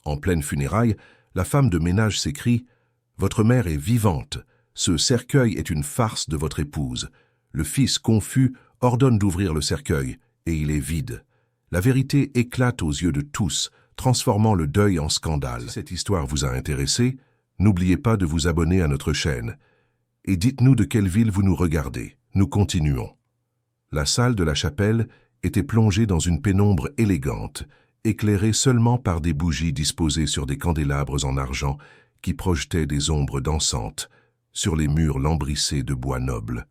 En pleine funéraille, la femme de ménage s'écrie « Votre mère est vivante. Ce cercueil est une farce de votre épouse. » Le fils, confus, ordonne d'ouvrir le cercueil, et il est vide. La vérité éclate aux yeux de tous, transformant le deuil en scandale. Si cette histoire vous a intéressé, n'oubliez pas de vous abonner à notre chaîne. Et dites-nous de quelle ville vous nous regardez. Nous continuons. La salle de la chapelle était plongée dans une pénombre élégante, éclairée seulement par des bougies disposées sur des candélabres en argent qui projetaient des ombres dansantes sur les murs lambrissés de bois noble.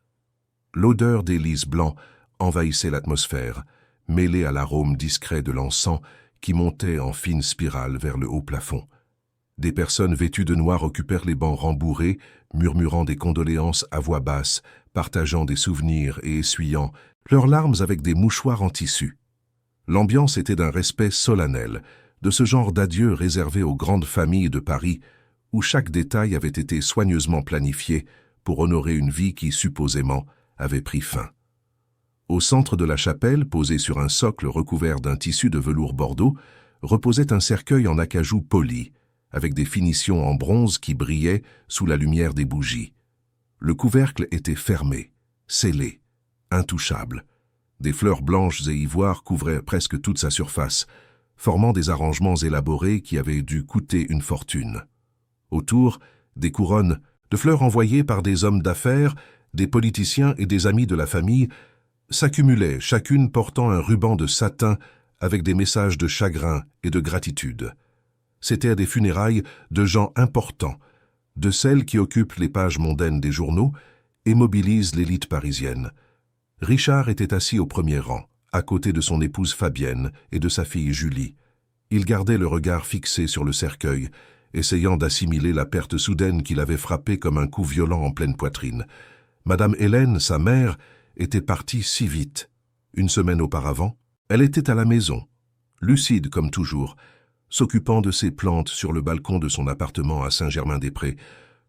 L'odeur des lys blancs envahissait l'atmosphère, mêlée à l'arôme discret de l'encens qui montait en fine spirale vers le haut plafond. Des personnes vêtues de noir occupèrent les bancs rembourrés, murmurant des condoléances à voix basse, partageant des souvenirs et essuyant leurs larmes avec des mouchoirs en tissu. L'ambiance était d'un respect solennel, de ce genre d'adieu réservé aux grandes familles de Paris, où chaque détail avait été soigneusement planifié pour honorer une vie qui, supposément, avait pris fin. Au centre de la chapelle, posé sur un socle recouvert d'un tissu de velours bordeaux, reposait un cercueil en acajou poli, avec des finitions en bronze qui brillaient sous la lumière des bougies. Le couvercle était fermé, scellé, intouchable. Des fleurs blanches et ivoires couvraient presque toute sa surface, formant des arrangements élaborés qui avaient dû coûter une fortune. Autour, des couronnes de fleurs envoyées par des hommes d'affaires, des politiciens et des amis de la famille s'accumulaient, chacune portant un ruban de satin avec des messages de chagrin et de gratitude. C'étaient des funérailles de gens importants, de celles qui occupent les pages mondaines des journaux et mobilisent l'élite parisienne. Richard était assis au premier rang, à côté de son épouse Fabienne et de sa fille Julie. Il gardait le regard fixé sur le cercueil, essayant d'assimiler la perte soudaine qui l'avait frappé comme un coup violent en pleine poitrine. Madame Hélène, sa mère, était partie si vite. Une semaine auparavant, elle était à la maison, lucide comme toujours, s'occupant de ses plantes sur le balcon de son appartement à Saint-Germain-des-Prés,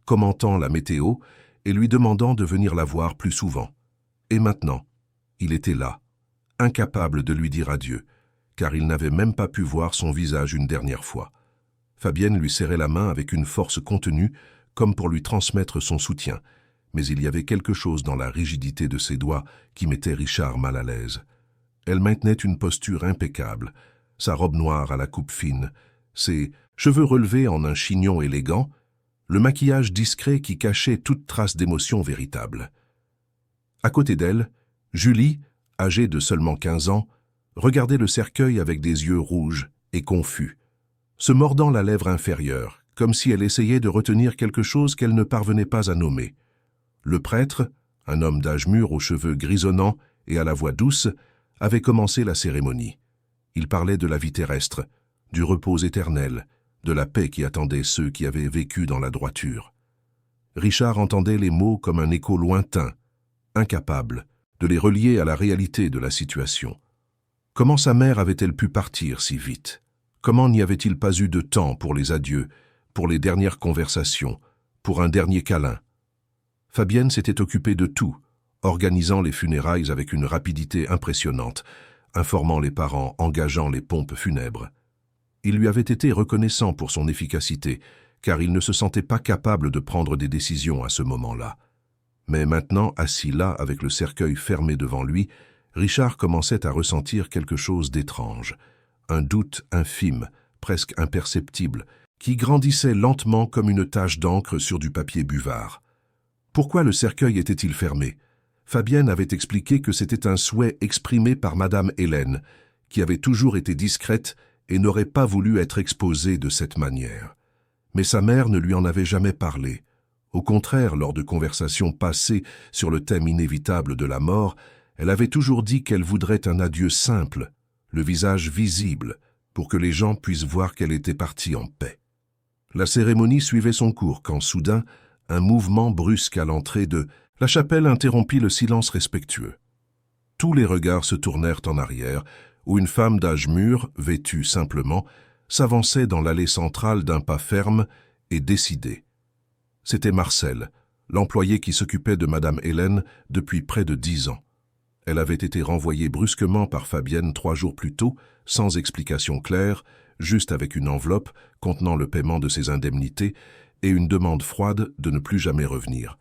commentant la météo et lui demandant de venir la voir plus souvent. Et maintenant, il était là, incapable de lui dire adieu, car il n'avait même pas pu voir son visage une dernière fois. Fabienne lui serrait la main avec une force contenue, comme pour lui transmettre son soutien, mais il y avait quelque chose dans la rigidité de ses doigts qui mettait Richard mal à l'aise. Elle maintenait une posture impeccable, sa robe noire à la coupe fine, ses cheveux relevés en un chignon élégant, le maquillage discret qui cachait toute trace d'émotion véritable. À côté d'elle, Julie, âgée de seulement 15 ans, regardait le cercueil avec des yeux rouges et confus, se mordant la lèvre inférieure, comme si elle essayait de retenir quelque chose qu'elle ne parvenait pas à nommer. Le prêtre, un homme d'âge mûr aux cheveux grisonnants et à la voix douce, avait commencé la cérémonie. Il parlait de la vie terrestre, du repos éternel, de la paix qui attendait ceux qui avaient vécu dans la droiture. Richard entendait les mots comme un écho lointain, incapable de les relier à la réalité de la situation. Comment sa mère avait-elle pu partir si vite? Comment n'y avait-il pas eu de temps pour les adieux, pour les dernières conversations, pour un dernier câlin? Fabienne s'était occupée de tout, organisant les funérailles avec une rapidité impressionnante, informant les parents, engageant les pompes funèbres. Il lui avait été reconnaissant pour son efficacité, car il ne se sentait pas capable de prendre des décisions à ce moment-là. Mais maintenant, assis là, avec le cercueil fermé devant lui, Richard commençait à ressentir quelque chose d'étrange, un doute infime, presque imperceptible, qui grandissait lentement comme une tache d'encre sur du papier buvard. Pourquoi le cercueil était-il fermé? Fabienne avait expliqué que c'était un souhait exprimé par Madame Hélène, qui avait toujours été discrète et n'aurait pas voulu être exposée de cette manière. Mais sa mère ne lui en avait jamais parlé. Au contraire, lors de conversations passées sur le thème inévitable de la mort, elle avait toujours dit qu'elle voudrait un adieu simple, le visage visible, pour que les gens puissent voir qu'elle était partie en paix. La cérémonie suivait son cours quand, soudain, un mouvement brusque à l'entrée de la chapelle interrompit le silence respectueux. Tous les regards se tournèrent en arrière, où une femme d'âge mûr, vêtue simplement, s'avançait dans l'allée centrale d'un pas ferme et décidé. C'était Marcel, l'employé qui s'occupait de Madame Hélène depuis près de 10 ans. Elle avait été renvoyée brusquement par Fabienne 3 jours plus tôt, sans explication claire, juste avec une enveloppe contenant le paiement de ses indemnités et une demande froide de ne plus jamais revenir.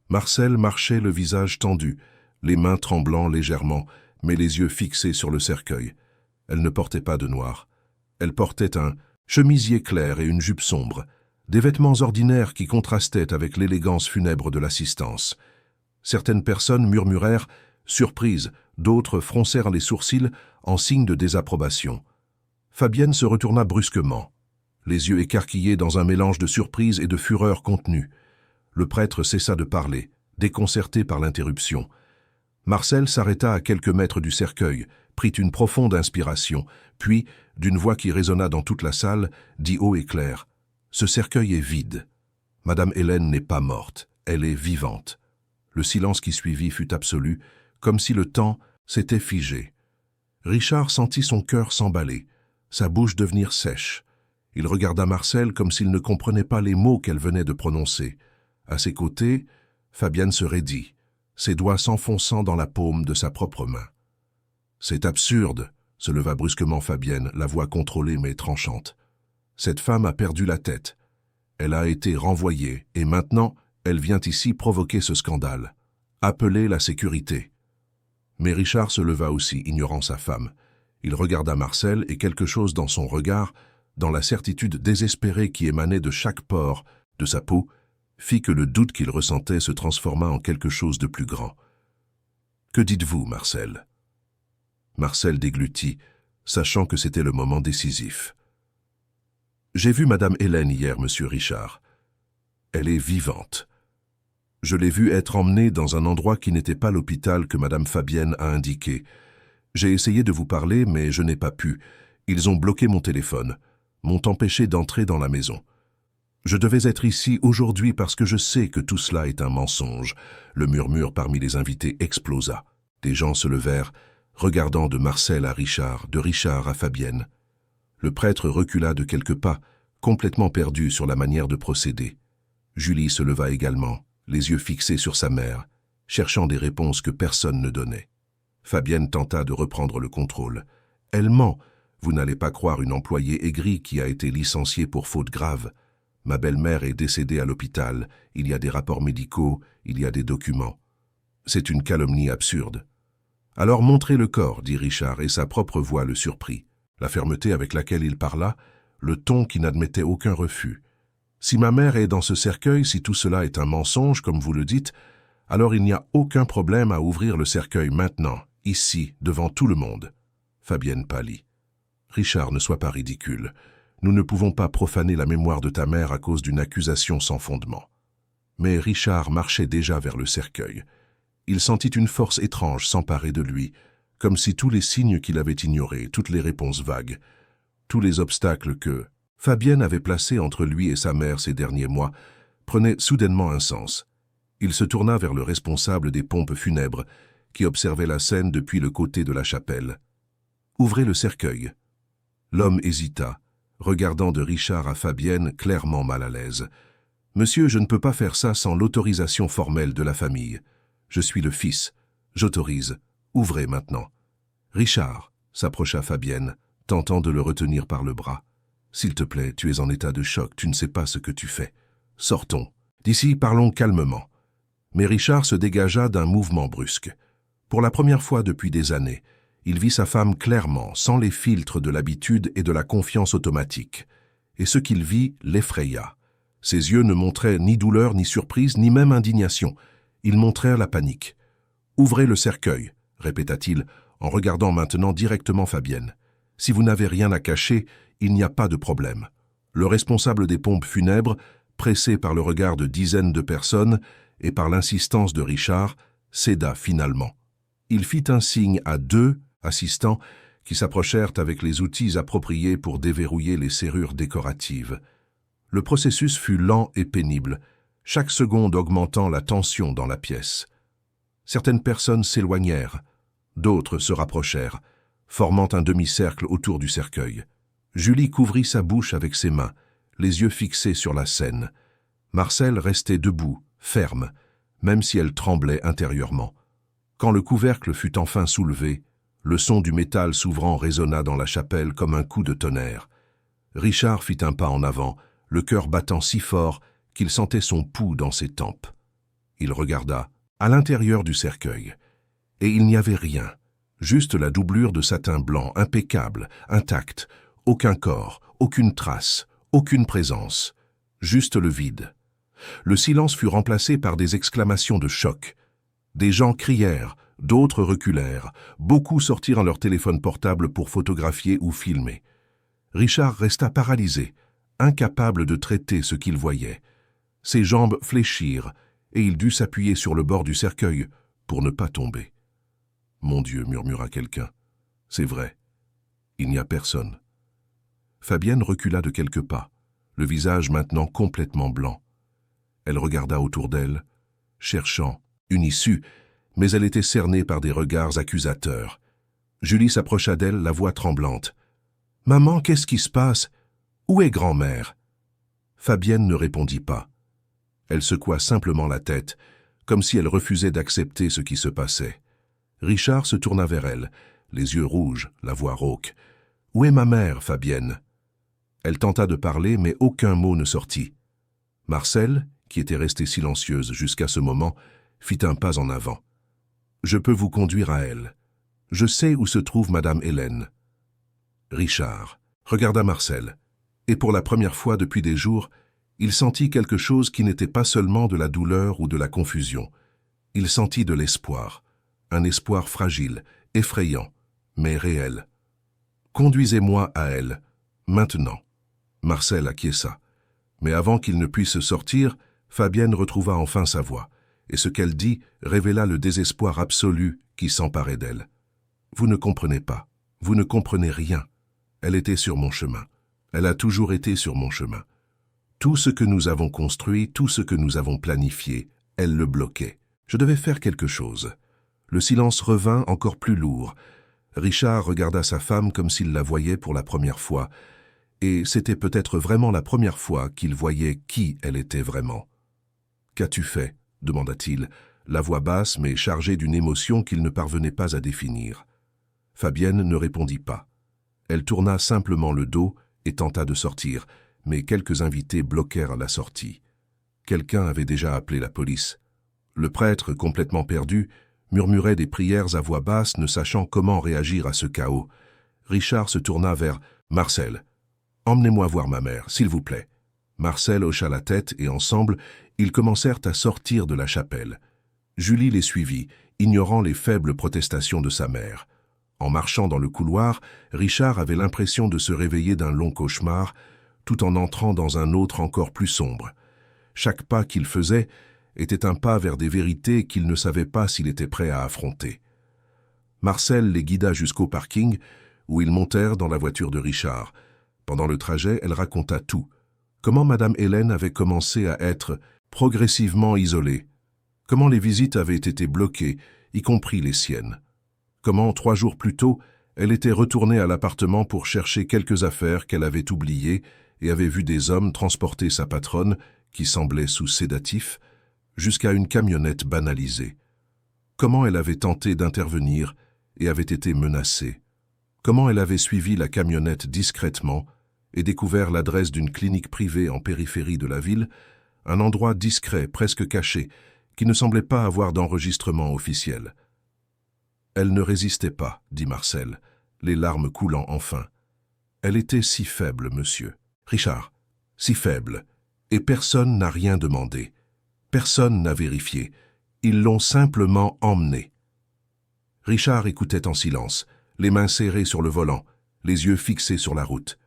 Marcel marchait le visage tendu, les mains tremblant légèrement, mais les yeux fixés sur le cercueil. Elle ne portait pas de noir. Elle portait un chemisier clair et une jupe sombre, des vêtements ordinaires qui contrastaient avec l'élégance funèbre de l'assistance. Certaines personnes murmurèrent, surprises, d'autres froncèrent les sourcils en signe de désapprobation. Fabienne se retourna brusquement, les yeux écarquillés dans un mélange de surprise et de fureur contenue. Le prêtre cessa de parler, déconcerté par l'interruption. Marcel s'arrêta à quelques mètres du cercueil, prit une profonde inspiration, puis, d'une voix qui résonna dans toute la salle, dit haut et clair « Ce cercueil est vide. Madame Hélène n'est pas morte, elle est vivante. » Le silence qui suivit fut absolu, comme si le temps s'était figé. Richard sentit son cœur s'emballer, sa bouche devenir sèche. Il regarda Marcel comme s'il ne comprenait pas les mots qu'elle venait de prononcer. À ses côtés, Fabienne se raidit, ses doigts s'enfonçant dans la paume de sa propre main. « C'est absurde !» se leva brusquement Fabienne, la voix contrôlée mais tranchante. « Cette femme a perdu la tête. Elle a été renvoyée et maintenant, elle vient ici provoquer ce scandale. Appelez la sécurité. » Mais Richard se leva aussi, ignorant sa femme. Il regarda Marcel et quelque chose dans son regard, dans la certitude désespérée qui émanait de chaque pore de sa peau, fit que le doute qu'il ressentait se transforma en quelque chose de plus grand. « Que dites-vous, Marcel ?» Marcel déglutit, sachant que c'était le moment décisif. « J'ai vu Madame Hélène hier, Monsieur Richard. Elle est vivante. Je l'ai vue être emmenée dans un endroit qui n'était pas l'hôpital que Madame Fabienne a indiqué. J'ai essayé de vous parler, mais je n'ai pas pu. Ils ont bloqué mon téléphone, m'ont empêché d'entrer dans la maison. Je devais être ici aujourd'hui parce que je sais que tout cela est un mensonge. » Le murmure parmi les invités explosa. Des gens se levèrent, regardant de Marcel à Richard, de Richard à Fabienne. Le prêtre recula de quelques pas, complètement perdu sur la manière de procéder. Julie se leva également, les yeux fixés sur sa mère, cherchant des réponses que personne ne donnait. Fabienne tenta de reprendre le contrôle. « Elle ment. Vous n'allez pas croire une employée aigrie qui a été licenciée pour faute grave. Ma belle-mère est décédée à l'hôpital. Il y a des rapports médicaux, il y a des documents. C'est une calomnie absurde. » « Alors montrez le corps, dit Richard, et sa propre voix le surprit. La fermeté avec laquelle il parla, le ton qui n'admettait aucun refus. Si ma mère est dans ce cercueil, si tout cela est un mensonge, comme vous le dites, alors il n'y a aucun problème à ouvrir le cercueil maintenant, ici, devant tout le monde. Fabienne pâlit. Richard, ne sois pas ridicule. Nous ne pouvons pas profaner la mémoire de ta mère à cause d'une accusation sans fondement. Mais Richard marchait déjà vers le cercueil. Il sentit une force étrange s'emparer de lui, comme si tous les signes qu'il avait ignorés, toutes les réponses vagues, tous les obstacles que Fabienne avait placés entre lui et sa mère ces derniers mois, prenaient soudainement un sens. Il se tourna vers le responsable des pompes funèbres, qui observait la scène depuis le côté de la chapelle. « Ouvrez le cercueil. » L'homme hésita, regardant de Richard à Fabienne clairement mal à l'aise. « Monsieur, je ne peux pas faire ça sans l'autorisation formelle de la famille. Je suis le fils. J'autorise. Ouvrez maintenant. » Richard, s'approcha Fabienne, tentant de le retenir par le bras. « S'il te plaît, tu es en état de choc, tu ne sais pas ce que tu fais. Sortons. D'ici, parlons calmement. » Mais Richard se dégagea d'un mouvement brusque. Pour la première fois depuis des années, il vit sa femme clairement, sans les filtres de l'habitude et de la confiance automatique. Et ce qu'il vit l'effraya. Ses yeux ne montraient ni douleur, ni surprise, ni même indignation. Ils montrèrent la panique. « Ouvrez le cercueil », répéta-t-il, en regardant maintenant directement Fabienne. « Si vous n'avez rien à cacher, il n'y a pas de problème. » Le responsable des pompes funèbres, pressé par le regard de dizaines de personnes et par l'insistance de Richard, céda finalement. Il fit un signe à 2 assistants qui s'approchèrent avec les outils appropriés pour déverrouiller les serrures décoratives. Le processus fut lent et pénible, chaque seconde augmentant la tension dans la pièce. Certaines personnes s'éloignèrent, d'autres se rapprochèrent, formant un demi-cercle autour du cercueil. Julie couvrit sa bouche avec ses mains, les yeux fixés sur la scène. Marcel restait debout, ferme, même si elle tremblait intérieurement. Quand le couvercle fut enfin soulevé, le son du métal s'ouvrant résonna dans la chapelle comme un coup de tonnerre. Richard fit un pas en avant, le cœur battant si fort qu'il sentait son pouls dans ses tempes. Il regarda à l'intérieur du cercueil, et il n'y avait rien, juste la doublure de satin blanc, impeccable, intacte, aucun corps, aucune trace, aucune présence, juste le vide. Le silence fut remplacé par des exclamations de choc. Des gens crièrent, d'autres reculèrent, beaucoup sortirent leur téléphone portable pour photographier ou filmer. Richard resta paralysé, incapable de traiter ce qu'il voyait. Ses jambes fléchirent, et il dut s'appuyer sur le bord du cercueil pour ne pas tomber. « Mon Dieu » murmura quelqu'un. « C'est vrai. Il n'y a personne. » Fabienne recula de quelques pas, le visage maintenant complètement blanc. Elle regarda autour d'elle, cherchant une issue, mais elle était cernée par des regards accusateurs. Julie s'approcha d'elle, la voix tremblante. « Maman, qu'est-ce qui se passe? Où est grand-mère » Fabienne ne répondit pas. Elle secoua simplement la tête, comme si elle refusait d'accepter ce qui se passait. Richard se tourna vers elle, les yeux rouges, la voix rauque. « Où est ma mère, Fabienne ?» Elle tenta de parler, mais aucun mot ne sortit. Marcel, qui était restée silencieuse jusqu'à ce moment, fit un pas en avant. « Je peux vous conduire à elle. Je sais où se trouve Madame Hélène. » Richard regarda Marcel, et pour la première fois depuis des jours, il sentit quelque chose qui n'était pas seulement de la douleur ou de la confusion. Il sentit de l'espoir, un espoir fragile, effrayant, mais réel. « Conduisez-moi à elle, maintenant. » Marcel acquiesça. Mais avant qu'il ne puisse sortir, Fabienne retrouva enfin sa voix, et ce qu'elle dit révéla le désespoir absolu qui s'emparait d'elle. « Vous ne comprenez pas, vous ne comprenez rien. Elle était sur mon chemin. Elle a toujours été sur mon chemin. Tout ce que nous avons construit, tout ce que nous avons planifié, elle le bloquait. Je devais faire quelque chose. » Le silence revint encore plus lourd. Richard regarda sa femme comme s'il la voyait pour la première fois, et c'était peut-être vraiment la première fois qu'il voyait qui elle était vraiment. « Qu'as-tu fait » demanda-t-il, la voix basse mais chargée d'une émotion qu'il ne parvenait pas à définir. Fabienne ne répondit pas. Elle tourna simplement le dos et tenta de sortir, mais quelques invités bloquèrent la sortie. Quelqu'un avait déjà appelé la police. Le prêtre, complètement perdu, murmurait des prières à voix basse, ne sachant comment réagir à ce chaos. Richard se tourna vers Marcel. « Emmenez-moi voir ma mère, s'il vous plaît. » Marcel hocha la tête et ensemble, ils commencèrent à sortir de la chapelle. Julie les suivit, ignorant les faibles protestations de sa mère. En marchant dans le couloir, Richard avait l'impression de se réveiller d'un long cauchemar, tout en entrant dans un autre encore plus sombre. Chaque pas qu'il faisait était un pas vers des vérités qu'il ne savait pas s'il était prêt à affronter. Marcel les guida jusqu'au parking, où ils montèrent dans la voiture de Richard. Pendant le trajet, elle raconta tout. Comment Madame Hélène avait commencé à être progressivement isolée. Comment les visites avaient été bloquées, y compris les siennes. Comment, 3 jours plus tôt, elle était retournée à l'appartement pour chercher quelques affaires qu'elle avait oubliées et avait vu des hommes transporter sa patronne, qui semblait sous sédatif, jusqu'à une camionnette banalisée. Comment elle avait tenté d'intervenir et avait été menacée. Comment elle avait suivi la camionnette discrètement et découvert l'adresse d'une clinique privée en périphérie de la ville, un endroit discret, presque caché, qui ne semblait pas avoir d'enregistrement officiel. « Elle ne résistait pas, » dit Marcel, les larmes coulant enfin. « Elle était si faible, monsieur. Richard, si faible. Et personne n'a rien demandé. Personne n'a vérifié. Ils l'ont simplement emmenée. » Richard écoutait en silence, les mains serrées sur le volant, les yeux fixés sur la route.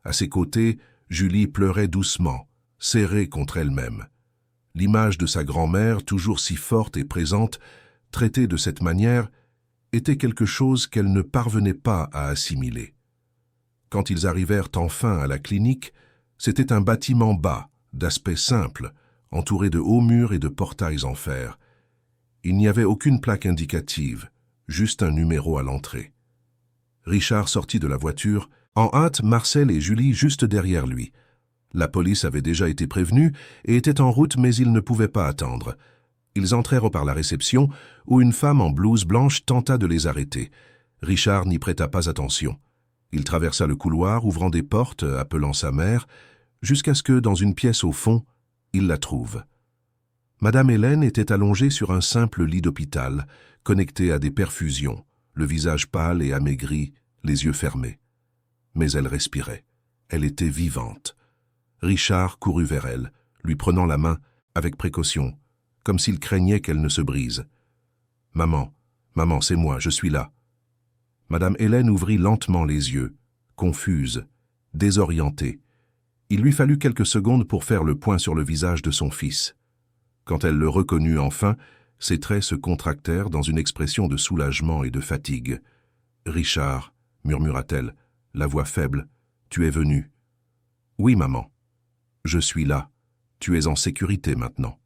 À ses côtés, Julie pleurait doucement, serrée contre elle-même. L'image de sa grand-mère, toujours si forte et présente, traitée de cette manière, était quelque chose qu'elle ne parvenait pas à assimiler. Quand ils arrivèrent enfin à la clinique, c'était un bâtiment bas, d'aspect simple, entouré de hauts murs et de portails en fer. Il n'y avait aucune plaque indicative, juste un numéro à l'entrée. Richard sortit de la voiture, en hâte Marcel et Julie juste derrière lui. La police avait déjà été prévenue et était en route, mais ils ne pouvaient pas attendre. Ils entrèrent par la réception, où une femme en blouse blanche tenta de les arrêter. Richard n'y prêta pas attention. Il traversa le couloir, ouvrant des portes, appelant sa mère, jusqu'à ce que, dans une pièce au fond, il la trouve. Madame Hélène était allongée sur un simple lit d'hôpital, connecté à des perfusions, le visage pâle et amaigri, les yeux fermés. Mais elle respirait. Elle était vivante. Richard courut vers elle, lui prenant la main, avec précaution, comme s'il craignait qu'elle ne se brise. « Maman, maman, c'est moi, je suis là. » Madame Hélène ouvrit lentement les yeux, confuse, désorientée. Il lui fallut quelques secondes pour faire le point sur le visage de son fils. Quand elle le reconnut enfin, ses traits se contractèrent dans une expression de soulagement et de fatigue. « Richard, murmura-t-elle, la voix faible, tu es venu. »« Oui, maman. Je suis là. Tu es en sécurité maintenant. »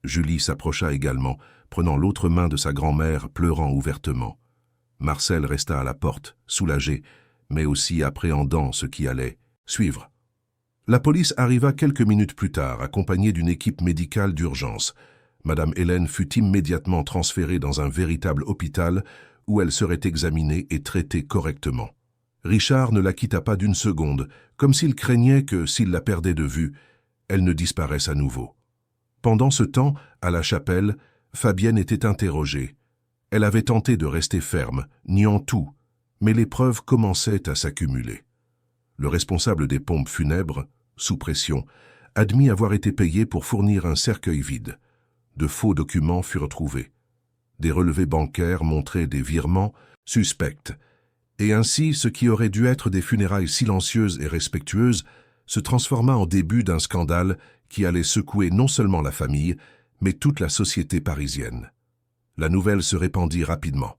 Julie s'approcha également, prenant l'autre main de sa grand-mère, pleurant ouvertement. Marcel resta à la porte, soulagé, mais aussi appréhendant ce qui allait suivre. La police arriva quelques minutes plus tard, accompagnée d'une équipe médicale d'urgence. Madame Hélène fut immédiatement transférée dans un véritable hôpital où elle serait examinée et traitée correctement. Richard ne la quitta pas d'une seconde, comme s'il craignait que, s'il la perdait de vue, elle ne disparaisse à nouveau. Pendant ce temps, à la chapelle, Fabienne était interrogée. Elle avait tenté de rester ferme, niant tout, mais les preuves commençaient à s'accumuler. Le responsable des pompes funèbres, sous pression, admit avoir été payé pour fournir un cercueil vide. De faux documents furent trouvés. Des relevés bancaires montraient des virements suspects. Et ainsi, ce qui aurait dû être des funérailles silencieuses et respectueuses se transforma en début d'un scandale qui allait secouer non seulement la famille, mais toute la société parisienne. La nouvelle se répandit rapidement.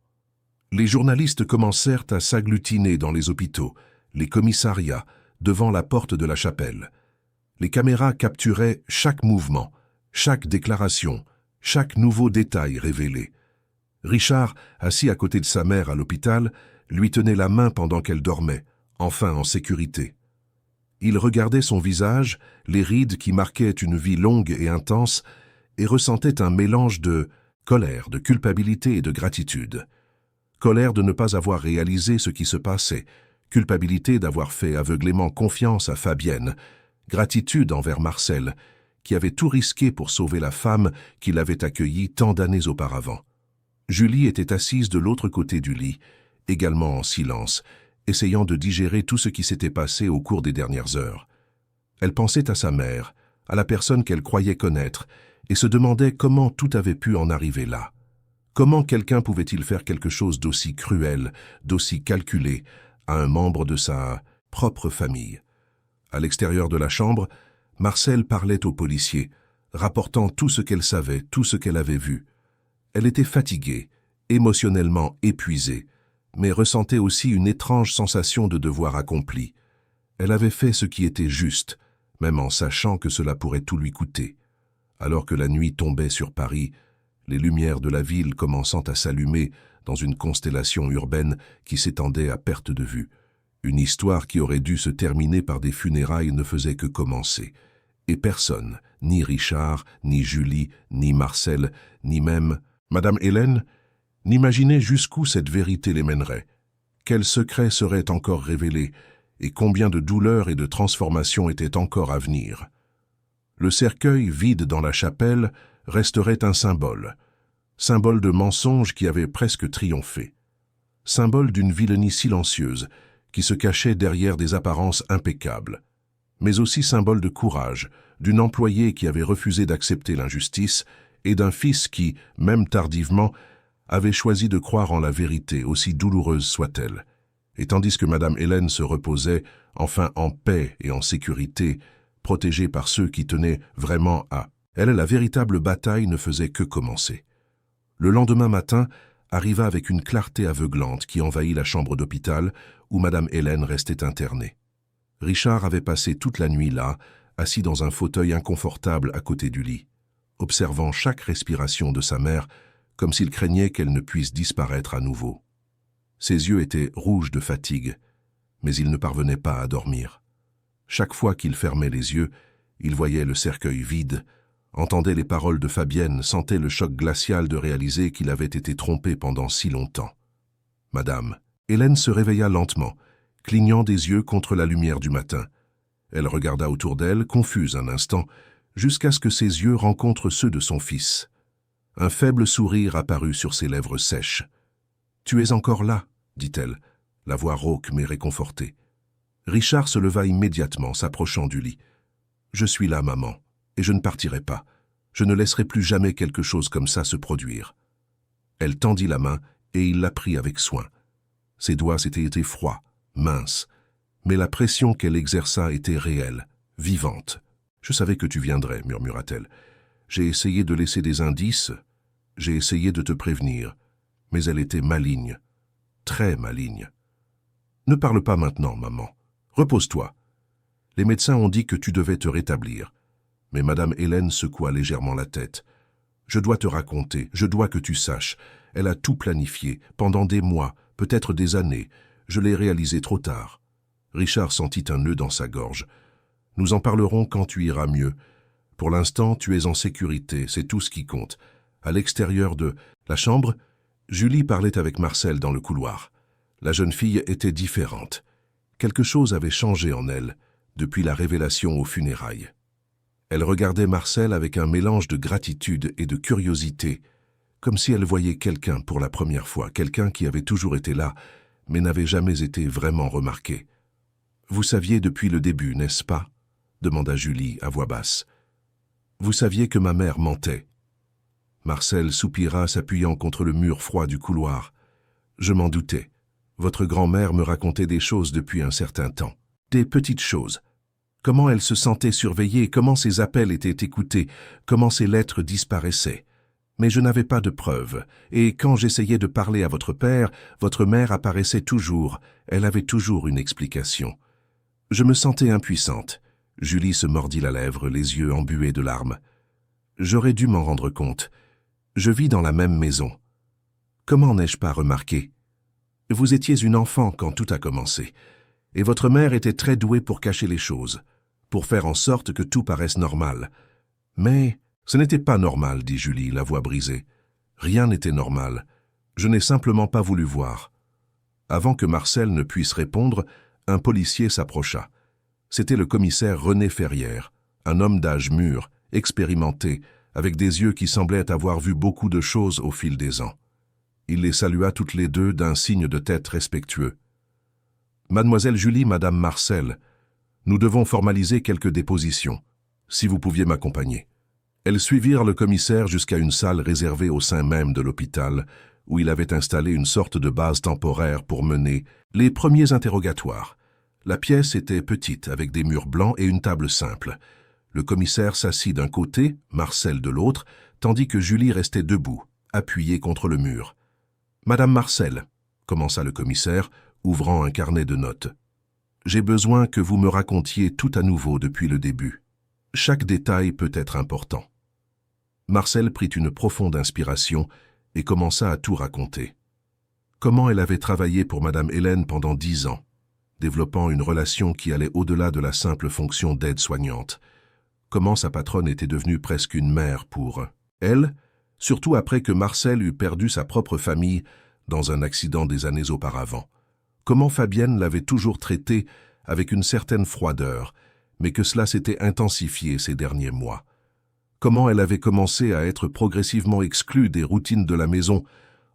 Les journalistes commencèrent à s'agglutiner dans les hôpitaux, les commissariats, devant la porte de la chapelle. Les caméras capturaient chaque mouvement, chaque déclaration, chaque nouveau détail révélé. Richard, assis à côté de sa mère à l'hôpital, lui tenait la main pendant qu'elle dormait, enfin en sécurité. Il regardait son visage, les rides qui marquaient une vie longue et intense, et ressentait un mélange de colère, de culpabilité et de gratitude. Colère de ne pas avoir réalisé ce qui se passait, culpabilité d'avoir fait aveuglément confiance à Fabienne, gratitude envers Marcel, qui avait tout risqué pour sauver la femme qui l'avait accueillie tant d'années auparavant. Julie était assise de l'autre côté du lit, également en silence, essayant de digérer tout ce qui s'était passé au cours des dernières heures. Elle pensait à sa mère, à la personne qu'elle croyait connaître, et se demandait comment tout avait pu en arriver là. Comment quelqu'un pouvait-il faire quelque chose d'aussi cruel, d'aussi calculé, à un membre de sa propre famille? À l'extérieur de la chambre, Marcel parlait aux policiers, rapportant tout ce qu'elle savait, tout ce qu'elle avait vu. Elle était fatiguée, émotionnellement épuisée, mais ressentait aussi une étrange sensation de devoir accompli. Elle avait fait ce qui était juste, même en sachant que cela pourrait tout lui coûter. Alors que la nuit tombait sur Paris, les lumières de la ville commençant à s'allumer dans une constellation urbaine qui s'étendait à perte de vue. Une histoire qui aurait dû se terminer par des funérailles ne faisait que commencer. Et personne, ni Richard, ni Julie, ni Marcel, ni même Madame Hélène, n'imaginait jusqu'où cette vérité les mènerait. Quels secrets seraient encore révélés, et combien de douleurs et de transformations étaient encore à venir. Le cercueil vide dans la chapelle resterait un symbole de mensonge qui avait presque triomphé, symbole d'une vilenie silencieuse qui se cachait derrière des apparences impeccables, mais aussi symbole de courage, d'une employée qui avait refusé d'accepter l'injustice et d'un fils qui, même tardivement, avait choisi de croire en la vérité, aussi douloureuse soit-elle. Et tandis que Madame Hélène se reposait, enfin en paix et en sécurité, protégée par ceux qui tenaient vraiment à elle, la véritable bataille ne faisait que commencer. Le lendemain matin arriva avec une clarté aveuglante qui envahit la chambre d'hôpital où Madame Hélène restait internée. Richard avait passé toute la nuit là, assis dans un fauteuil inconfortable à côté du lit, observant chaque respiration de sa mère comme s'il craignait qu'elle ne puisse disparaître à nouveau. Ses yeux étaient rouges de fatigue, mais il ne parvenait pas à dormir. Chaque fois qu'il fermait les yeux, il voyait le cercueil vide, entendait les paroles de Fabienne, sentait le choc glacial de réaliser qu'il avait été trompé pendant si longtemps. Madame Hélène se réveilla lentement clignant des yeux contre la lumière du matin. Elle regarda autour d'elle, confuse un instant, jusqu'à ce que ses yeux rencontrent ceux de son fils. Un faible sourire apparut sur ses lèvres sèches. « Tu es encore là » dit-elle, la voix rauque mais réconfortée. Richard se leva immédiatement, s'approchant du lit. « Je suis là, maman, et je ne partirai pas. Je ne laisserai plus jamais quelque chose comme ça se produire. » Elle tendit la main et il la prit avec soin. Ses doigts s'étaient été froids, minces, mais la pression qu'elle exerça était réelle, vivante. « Je savais que tu viendrais, murmura-t-elle. J'ai essayé de laisser des indices, j'ai essayé de te prévenir, mais elle était maligne, très maligne. Ne parle pas maintenant, maman. Repose-toi. Les médecins ont dit que tu devais te rétablir. Mais Madame Hélène secoua légèrement la tête. Je dois te raconter, je dois que tu saches. Elle a tout planifié, pendant des mois, peut-être des années. Je l'ai réalisé trop tard. Richard sentit un nœud dans sa gorge. Nous en parlerons quand tu iras mieux. Pour l'instant, tu es en sécurité, c'est tout ce qui compte. À l'extérieur de la chambre, Julie parlait avec Marcel dans le couloir. La jeune fille était différente. Quelque chose avait changé en elle, depuis la révélation aux funérailles. Elle regardait Marcel avec un mélange de gratitude et de curiosité, comme si elle voyait quelqu'un pour la première fois, quelqu'un qui avait toujours été là, mais n'avait jamais été vraiment remarqué. « Vous saviez depuis le début, n'est-ce pas ?» demanda Julie à voix basse. « Vous saviez que ma mère mentait. » Marcel soupira, s'appuyant contre le mur froid du couloir. « Je m'en doutais. Votre grand-mère me racontait des choses depuis un certain temps. Des petites choses. Comment elle se sentait surveillée, comment ses appels étaient écoutés, comment ses lettres disparaissaient. Mais je n'avais pas de preuves, et quand j'essayais de parler à votre père, votre mère apparaissait toujours, elle avait toujours une explication. Je me sentais impuissante. » Julie se mordit la lèvre, les yeux embués de larmes. « J'aurais dû m'en rendre compte. Je vis dans la même maison. Comment n'ai-je pas remarqué? Vous étiez une enfant quand tout a commencé, et votre mère était très douée pour cacher les choses, pour faire en sorte que tout paraisse normal. Mais ce n'était pas normal, dit Julie, la voix brisée. Rien n'était normal. Je n'ai simplement pas voulu voir. » Avant que Marcel ne puisse répondre, un policier s'approcha. C'était le commissaire René Ferrière, un homme d'âge mûr, expérimenté, avec des yeux qui semblaient avoir vu beaucoup de choses au fil des ans. Il les salua toutes les deux d'un signe de tête respectueux. « Mademoiselle Julie, Madame Marcel, nous devons formaliser quelques dépositions, si vous pouviez m'accompagner. » Elles suivirent le commissaire jusqu'à une salle réservée au sein même de l'hôpital, où il avait installé une sorte de base temporaire pour mener les premiers interrogatoires. La pièce était petite, avec des murs blancs et une table simple. Le commissaire s'assit d'un côté, Marcel de l'autre, tandis que Julie restait debout, appuyée contre le mur. « Madame Marcel, » commença le commissaire, ouvrant un carnet de notes, « j'ai besoin que vous me racontiez tout à nouveau depuis le début. Chaque détail peut être important. » Marcel prit une profonde inspiration et commença à tout raconter. Comment elle avait travaillé pour Madame Hélène pendant 10 ans, développant une relation qui allait au-delà de la simple fonction d'aide-soignante. Comment sa patronne était devenue presque une mère pour elle, surtout après que Marcel eut perdu sa propre famille dans un accident des années auparavant. Comment Fabienne l'avait toujours traitée avec une certaine froideur, mais que cela s'était intensifié ces derniers mois. Comment elle avait commencé à être progressivement exclue des routines de la maison,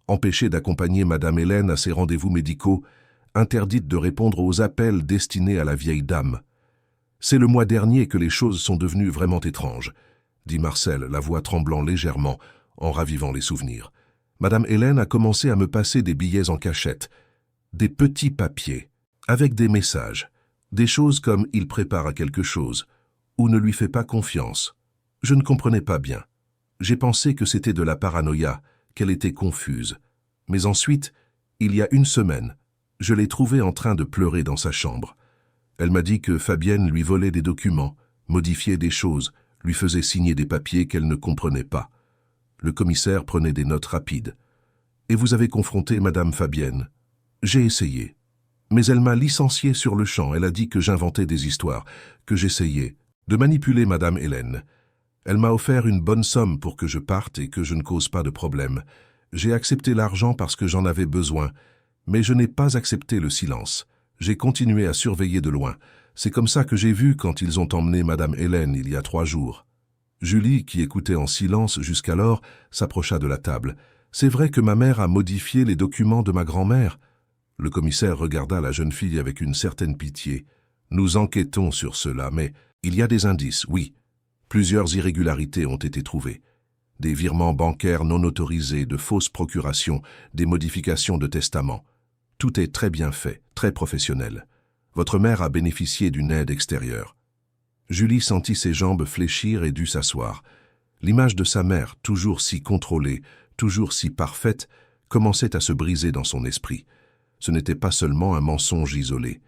empêchée d'accompagner Madame Hélène à ses rendez-vous médicaux, interdite de répondre aux appels destinés à la vieille dame. « C'est le mois dernier que les choses sont devenues vraiment étranges, » dit Marcel, la voix tremblant légèrement, en ravivant les souvenirs. « Madame Hélène a commencé à me passer des billets en cachette, des petits papiers, avec des messages, des choses comme « il prépare à quelque chose » ou « ne lui fait pas confiance ». Je ne comprenais pas bien. J'ai pensé que c'était de la paranoïa, qu'elle était confuse. Mais ensuite, il y a une semaine, je l'ai trouvée en train de pleurer dans sa chambre. Elle m'a dit que Fabienne lui volait des documents, modifiait des choses, lui faisait signer des papiers qu'elle ne comprenait pas. Le commissaire prenait des notes rapides. « Et vous avez confronté Madame Fabienne ?»« J'ai essayé. Mais elle m'a licencié sur le champ. Elle a dit que j'inventais des histoires, que j'essayais de manipuler Madame Hélène. Elle m'a offert une bonne somme pour que je parte et que je ne cause pas de problème. J'ai accepté l'argent parce que j'en avais besoin, mais je n'ai pas accepté le silence. J'ai continué à surveiller de loin. C'est comme ça que j'ai vu quand ils ont emmené Madame Hélène il y a 3 jours. Julie, qui écoutait en silence jusqu'alors, s'approcha de la table. C'est vrai que ma mère a modifié les documents de ma grand-mère. Le commissaire regarda la jeune fille avec une certaine pitié. Nous enquêtons sur cela, mais il y a des indices, oui. Plusieurs irrégularités ont été trouvées. Des virements bancaires non autorisés, de fausses procurations, des modifications de testament. Tout est très bien fait, très professionnel. Votre mère a bénéficié d'une aide extérieure. Julie sentit ses jambes fléchir et dut s'asseoir. L'image de sa mère, toujours si contrôlée, toujours si parfaite, commençait à se briser dans son esprit. Ce n'était pas seulement un mensonge isolé.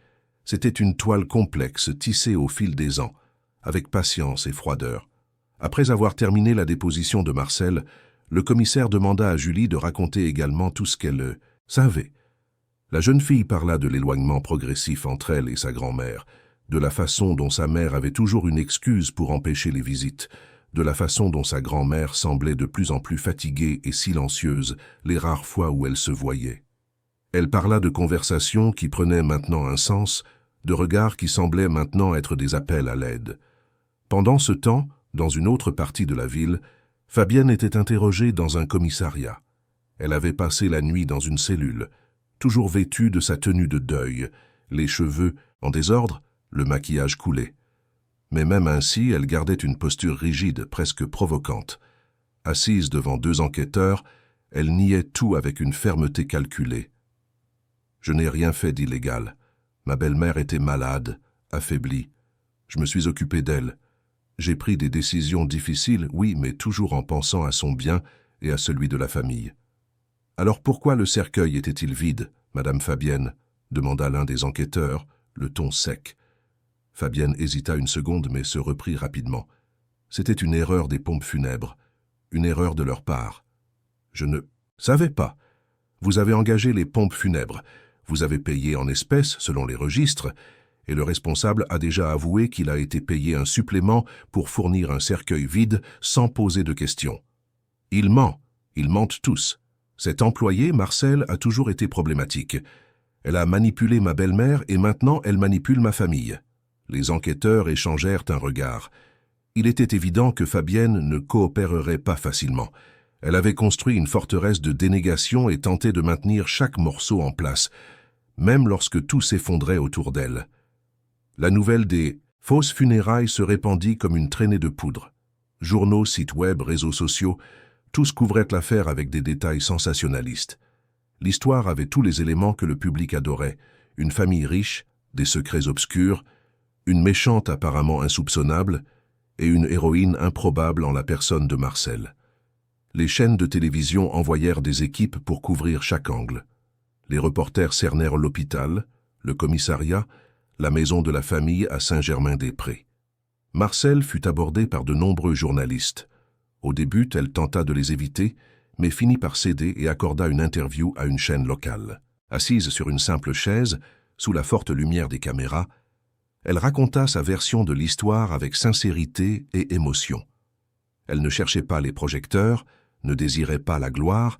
C'était une toile complexe tissée au fil des ans, avec patience et froideur. Après avoir terminé la déposition de Marcel, le commissaire demanda à Julie de raconter également tout ce qu'elle savait. La jeune fille parla de l'éloignement progressif entre elle et sa grand-mère, de la façon dont sa mère avait toujours une excuse pour empêcher les visites, de la façon dont sa grand-mère semblait de plus en plus fatiguée et silencieuse les rares fois où elle se voyait. Elle parla de conversations qui prenaient maintenant un sens, de regards qui semblaient maintenant être des appels à l'aide. Pendant ce temps, dans une autre partie de la ville, Fabienne était interrogée dans un commissariat. Elle avait passé la nuit dans une cellule, toujours vêtue de sa tenue de deuil, les cheveux en désordre, le maquillage coulé. Mais même ainsi, elle gardait une posture rigide, presque provocante. Assise devant 2 enquêteurs, elle niait tout avec une fermeté calculée. « Je n'ai rien fait d'illégal. Ma belle-mère était malade, affaiblie. Je me suis occupé d'elle. J'ai pris des décisions difficiles, oui, mais toujours en pensant à son bien et à celui de la famille. » « Alors pourquoi le cercueil était-il vide, Madame Fabienne ?» demanda l'un des enquêteurs, le ton sec. Fabienne hésita une seconde, mais se reprit rapidement. C'était une erreur des pompes funèbres, une erreur de leur part. « Je ne savais pas. Vous avez engagé les pompes funèbres. Vous avez payé en espèces, selon les registres, et le responsable a déjà avoué qu'il a été payé un supplément pour fournir un cercueil vide sans poser de questions. Il ment. Ils mentent tous. Cet employé, Marcel, a toujours été problématique. Elle a manipulé ma belle-mère et maintenant elle manipule ma famille. » Les enquêteurs échangèrent un regard. Il était évident que Fabienne ne coopérerait pas facilement. Elle avait construit une forteresse de dénégation et tenté de maintenir chaque morceau en place, même lorsque tout s'effondrait autour d'elle. La nouvelle des fausses funérailles se répandit comme une traînée de poudre. Journaux, sites web, réseaux sociaux, tous couvraient l'affaire avec des détails sensationnalistes. L'histoire avait tous les éléments que le public adorait. Une famille riche, des secrets obscurs, une méchante apparemment insoupçonnable et une héroïne improbable en la personne de Marcel. Les chaînes de télévision envoyèrent des équipes pour couvrir chaque angle. Les reporters cernèrent l'hôpital, le commissariat, la maison de la famille à Saint-Germain-des-Prés. Marcel fut abordée par de nombreux journalistes. Au début, elle tenta de les éviter, mais finit par céder et accorda une interview à une chaîne locale. Assise sur une simple chaise, sous la forte lumière des caméras, elle raconta sa version de l'histoire avec sincérité et émotion. Elle ne cherchait pas les projecteurs, ne désirait pas la gloire,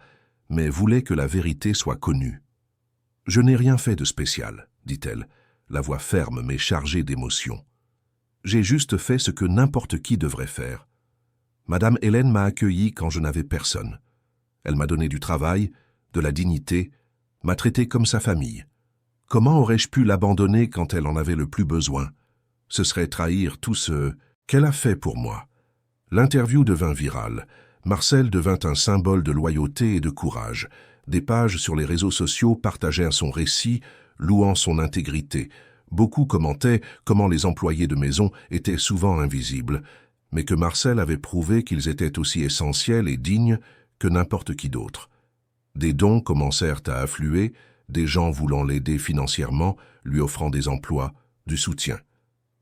mais voulait que la vérité soit connue. « Je n'ai rien fait de spécial, » dit-elle, la voix ferme mais chargée d'émotion. « J'ai juste fait ce que n'importe qui devrait faire. Madame Hélène m'a accueilli quand je n'avais personne. Elle m'a donné du travail, de la dignité, m'a traité comme sa famille. Comment aurais-je pu l'abandonner quand elle en avait le plus besoin? Ce serait trahir tout ce qu'elle a fait pour moi. » L'interview devint virale. Marcel devint un symbole de loyauté et de courage. Des pages sur les réseaux sociaux partagèrent son récit, louant son intégrité. Beaucoup commentaient comment les employés de maison étaient souvent invisibles, mais que Marcel avait prouvé qu'ils étaient aussi essentiels et dignes que n'importe qui d'autre. Des dons commencèrent à affluer, des gens voulant l'aider financièrement, lui offrant des emplois, du soutien.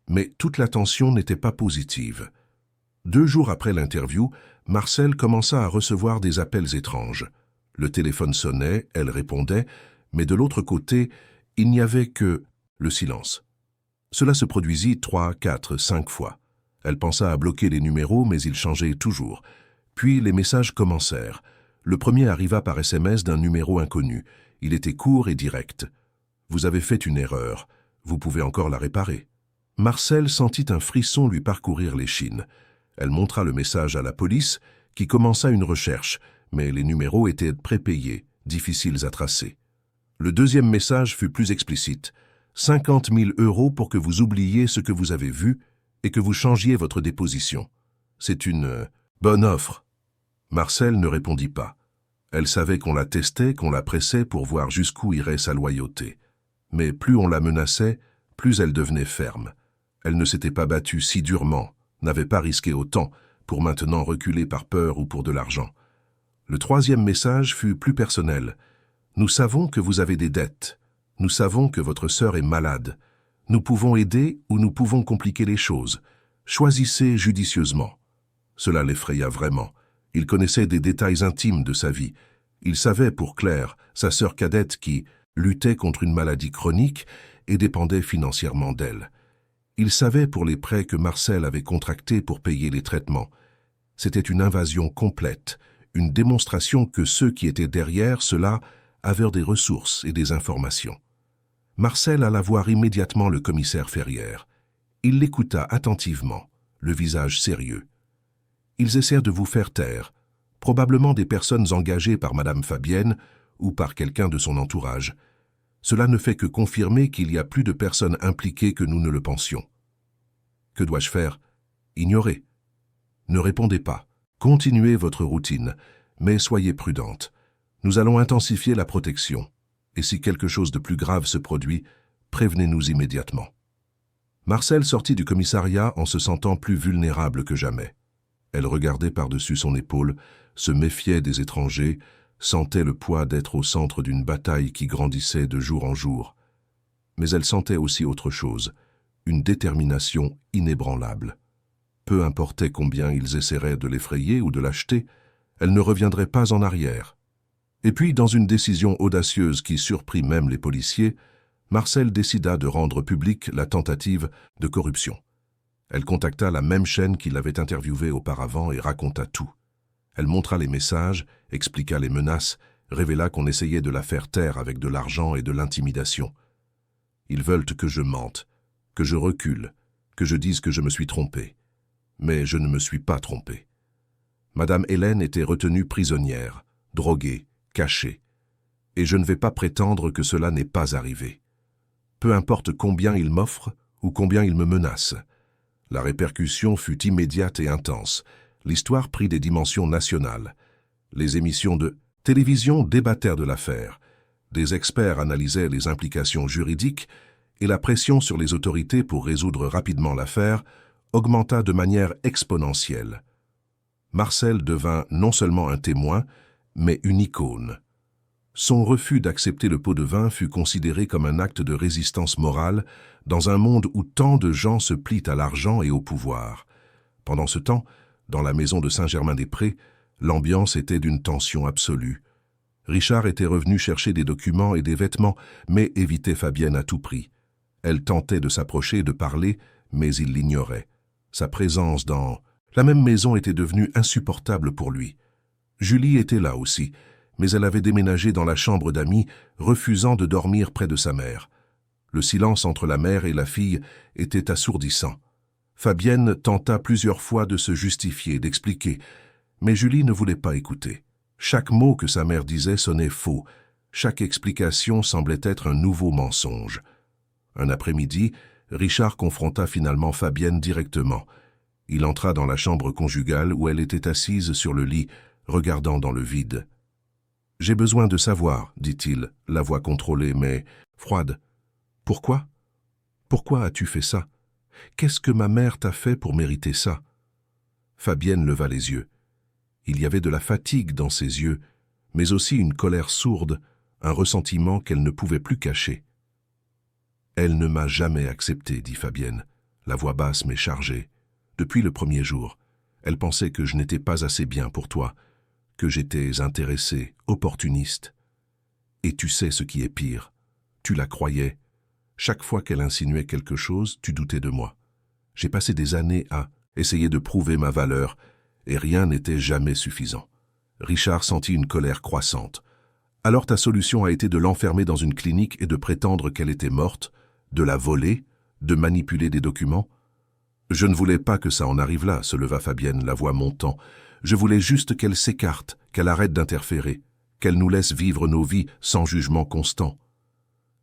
Mais toute l'attention n'était pas positive. 2 jours après l'interview, Marcel commença à recevoir des appels étranges. Le téléphone sonnait, elle répondait, mais de l'autre côté, il n'y avait que le silence. Cela se produisit 3, 4, 5 fois. Elle pensa à bloquer les numéros, mais ils changeaient toujours. Puis les messages commencèrent. Le premier arriva par SMS d'un numéro inconnu. Il était court et direct. « Vous avez fait une erreur. Vous pouvez encore la réparer. » Marcel sentit un frisson lui parcourir l'échine. Elle montra le message à la police, qui commença une recherche, mais les numéros étaient prépayés, difficiles à tracer. Le deuxième message fut plus explicite. 50 000 € pour que vous oubliez ce que vous avez vu et que vous changiez votre déposition. C'est une bonne offre. Marcel ne répondit pas. Elle savait qu'on la testait, qu'on la pressait pour voir jusqu'où irait sa loyauté. Mais plus on la menaçait, plus elle devenait ferme. Elle ne s'était pas battue si durement, n'avait pas risqué autant, pour maintenant reculer par peur ou pour de l'argent. Le troisième message fut plus personnel. « Nous savons que vous avez des dettes. Nous savons que votre sœur est malade. Nous pouvons aider ou nous pouvons compliquer les choses. Choisissez judicieusement. » Cela l'effraya vraiment. Il connaissait des détails intimes de sa vie. Il savait pour Claire, sa sœur cadette qui luttait contre une maladie chronique et dépendait financièrement d'elle. Il savait pour les prêts que Marcel avait contractés pour payer les traitements. C'était une invasion complète, une démonstration que ceux qui étaient derrière cela avaient des ressources et des informations. Marcel alla voir immédiatement le commissaire Ferrière. Il l'écouta attentivement, le visage sérieux. « Ils essaient de vous faire taire, probablement des personnes engagées par Madame Fabienne ou par quelqu'un de son entourage. Cela ne fait que confirmer qu'il y a plus de personnes impliquées que nous ne le pensions. Que dois-je faire? Ignorer. Ne répondez pas. Continuez votre routine, mais soyez prudente. Nous allons intensifier la protection. Et si quelque chose de plus grave se produit, prévenez-nous immédiatement. » Marcel sortit du commissariat en se sentant plus vulnérable que jamais. Elle regardait par-dessus son épaule, se méfiait des étrangers, sentait le poids d'être au centre d'une bataille qui grandissait de jour en jour. Mais elle sentait aussi autre chose, une détermination inébranlable. Peu importait combien ils essaieraient de l'effrayer ou de l'acheter, elle ne reviendrait pas en arrière. Et puis, dans une décision audacieuse qui surprit même les policiers, Marcel décida de rendre publique la tentative de corruption. Elle contacta la même chaîne qui l'avait interviewée auparavant et raconta tout. Elle montra les messages, expliqua les menaces, révéla qu'on essayait de la faire taire avec de l'argent et de l'intimidation. « Ils veulent que je mente, que je recule, que je dise que je me suis trompé. Mais je ne me suis pas trompé. Madame Hélène était retenue prisonnière, droguée, cachée. Et je ne vais pas prétendre que cela n'est pas arrivé. Peu importe combien ils m'offrent ou combien ils me menacent. La répercussion fut immédiate et intense. L'histoire prit des dimensions nationales. Les émissions de télévision débattèrent de l'affaire. Des experts analysaient les implications juridiques et la pression sur les autorités pour résoudre rapidement l'affaire augmenta de manière exponentielle. Marcel devint non seulement un témoin, mais une icône. Son refus d'accepter le pot de vin fut considéré comme un acte de résistance morale dans un monde où tant de gens se plient à l'argent et au pouvoir. Pendant ce temps, dans la maison de Saint-Germain-des-Prés, l'ambiance était d'une tension absolue. Richard était revenu chercher des documents et des vêtements, mais évitait Fabienne à tout prix. Elle tentait de s'approcher et de parler, mais il l'ignorait. Sa présence dans la même maison était devenue insupportable pour lui. Julie était là aussi, mais elle avait déménagé dans la chambre d'amis, refusant de dormir près de sa mère. Le silence entre la mère et la fille était assourdissant. Fabienne tenta plusieurs fois de se justifier, d'expliquer, mais Julie ne voulait pas écouter. Chaque mot que sa mère disait sonnait faux. Chaque explication semblait être un nouveau mensonge. Un après-midi, Richard confronta finalement Fabienne directement. Il entra dans la chambre conjugale où elle était assise sur le lit, regardant dans le vide. « J'ai besoin de savoir, dit-il, la voix contrôlée mais froide. « Pourquoi? Pourquoi as-tu fait ça? Qu'est-ce que ma mère t'a fait pour mériter ça ?» Fabienne leva les yeux. Il y avait de la fatigue dans ses yeux, mais aussi une colère sourde, un ressentiment qu'elle ne pouvait plus cacher. « Elle ne m'a jamais accepté, dit Fabienne, la voix basse mais chargée. Depuis le premier jour, elle pensait que je n'étais pas assez bien pour toi, que j'étais intéressé, opportuniste. Et tu sais ce qui est pire. Tu la croyais. Chaque fois qu'elle insinuait quelque chose, tu doutais de moi. J'ai passé des années à essayer de prouver ma valeur, et rien n'était jamais suffisant. » Richard sentit une colère croissante. « Alors ta solution a été de l'enfermer dans une clinique et de prétendre qu'elle était morte, de la voler, de manipuler des documents? Je ne voulais pas que ça en arrive là, se leva Fabienne, la voix montant. Je voulais juste qu'elle s'écarte, qu'elle arrête d'interférer, qu'elle nous laisse vivre nos vies sans jugement constant.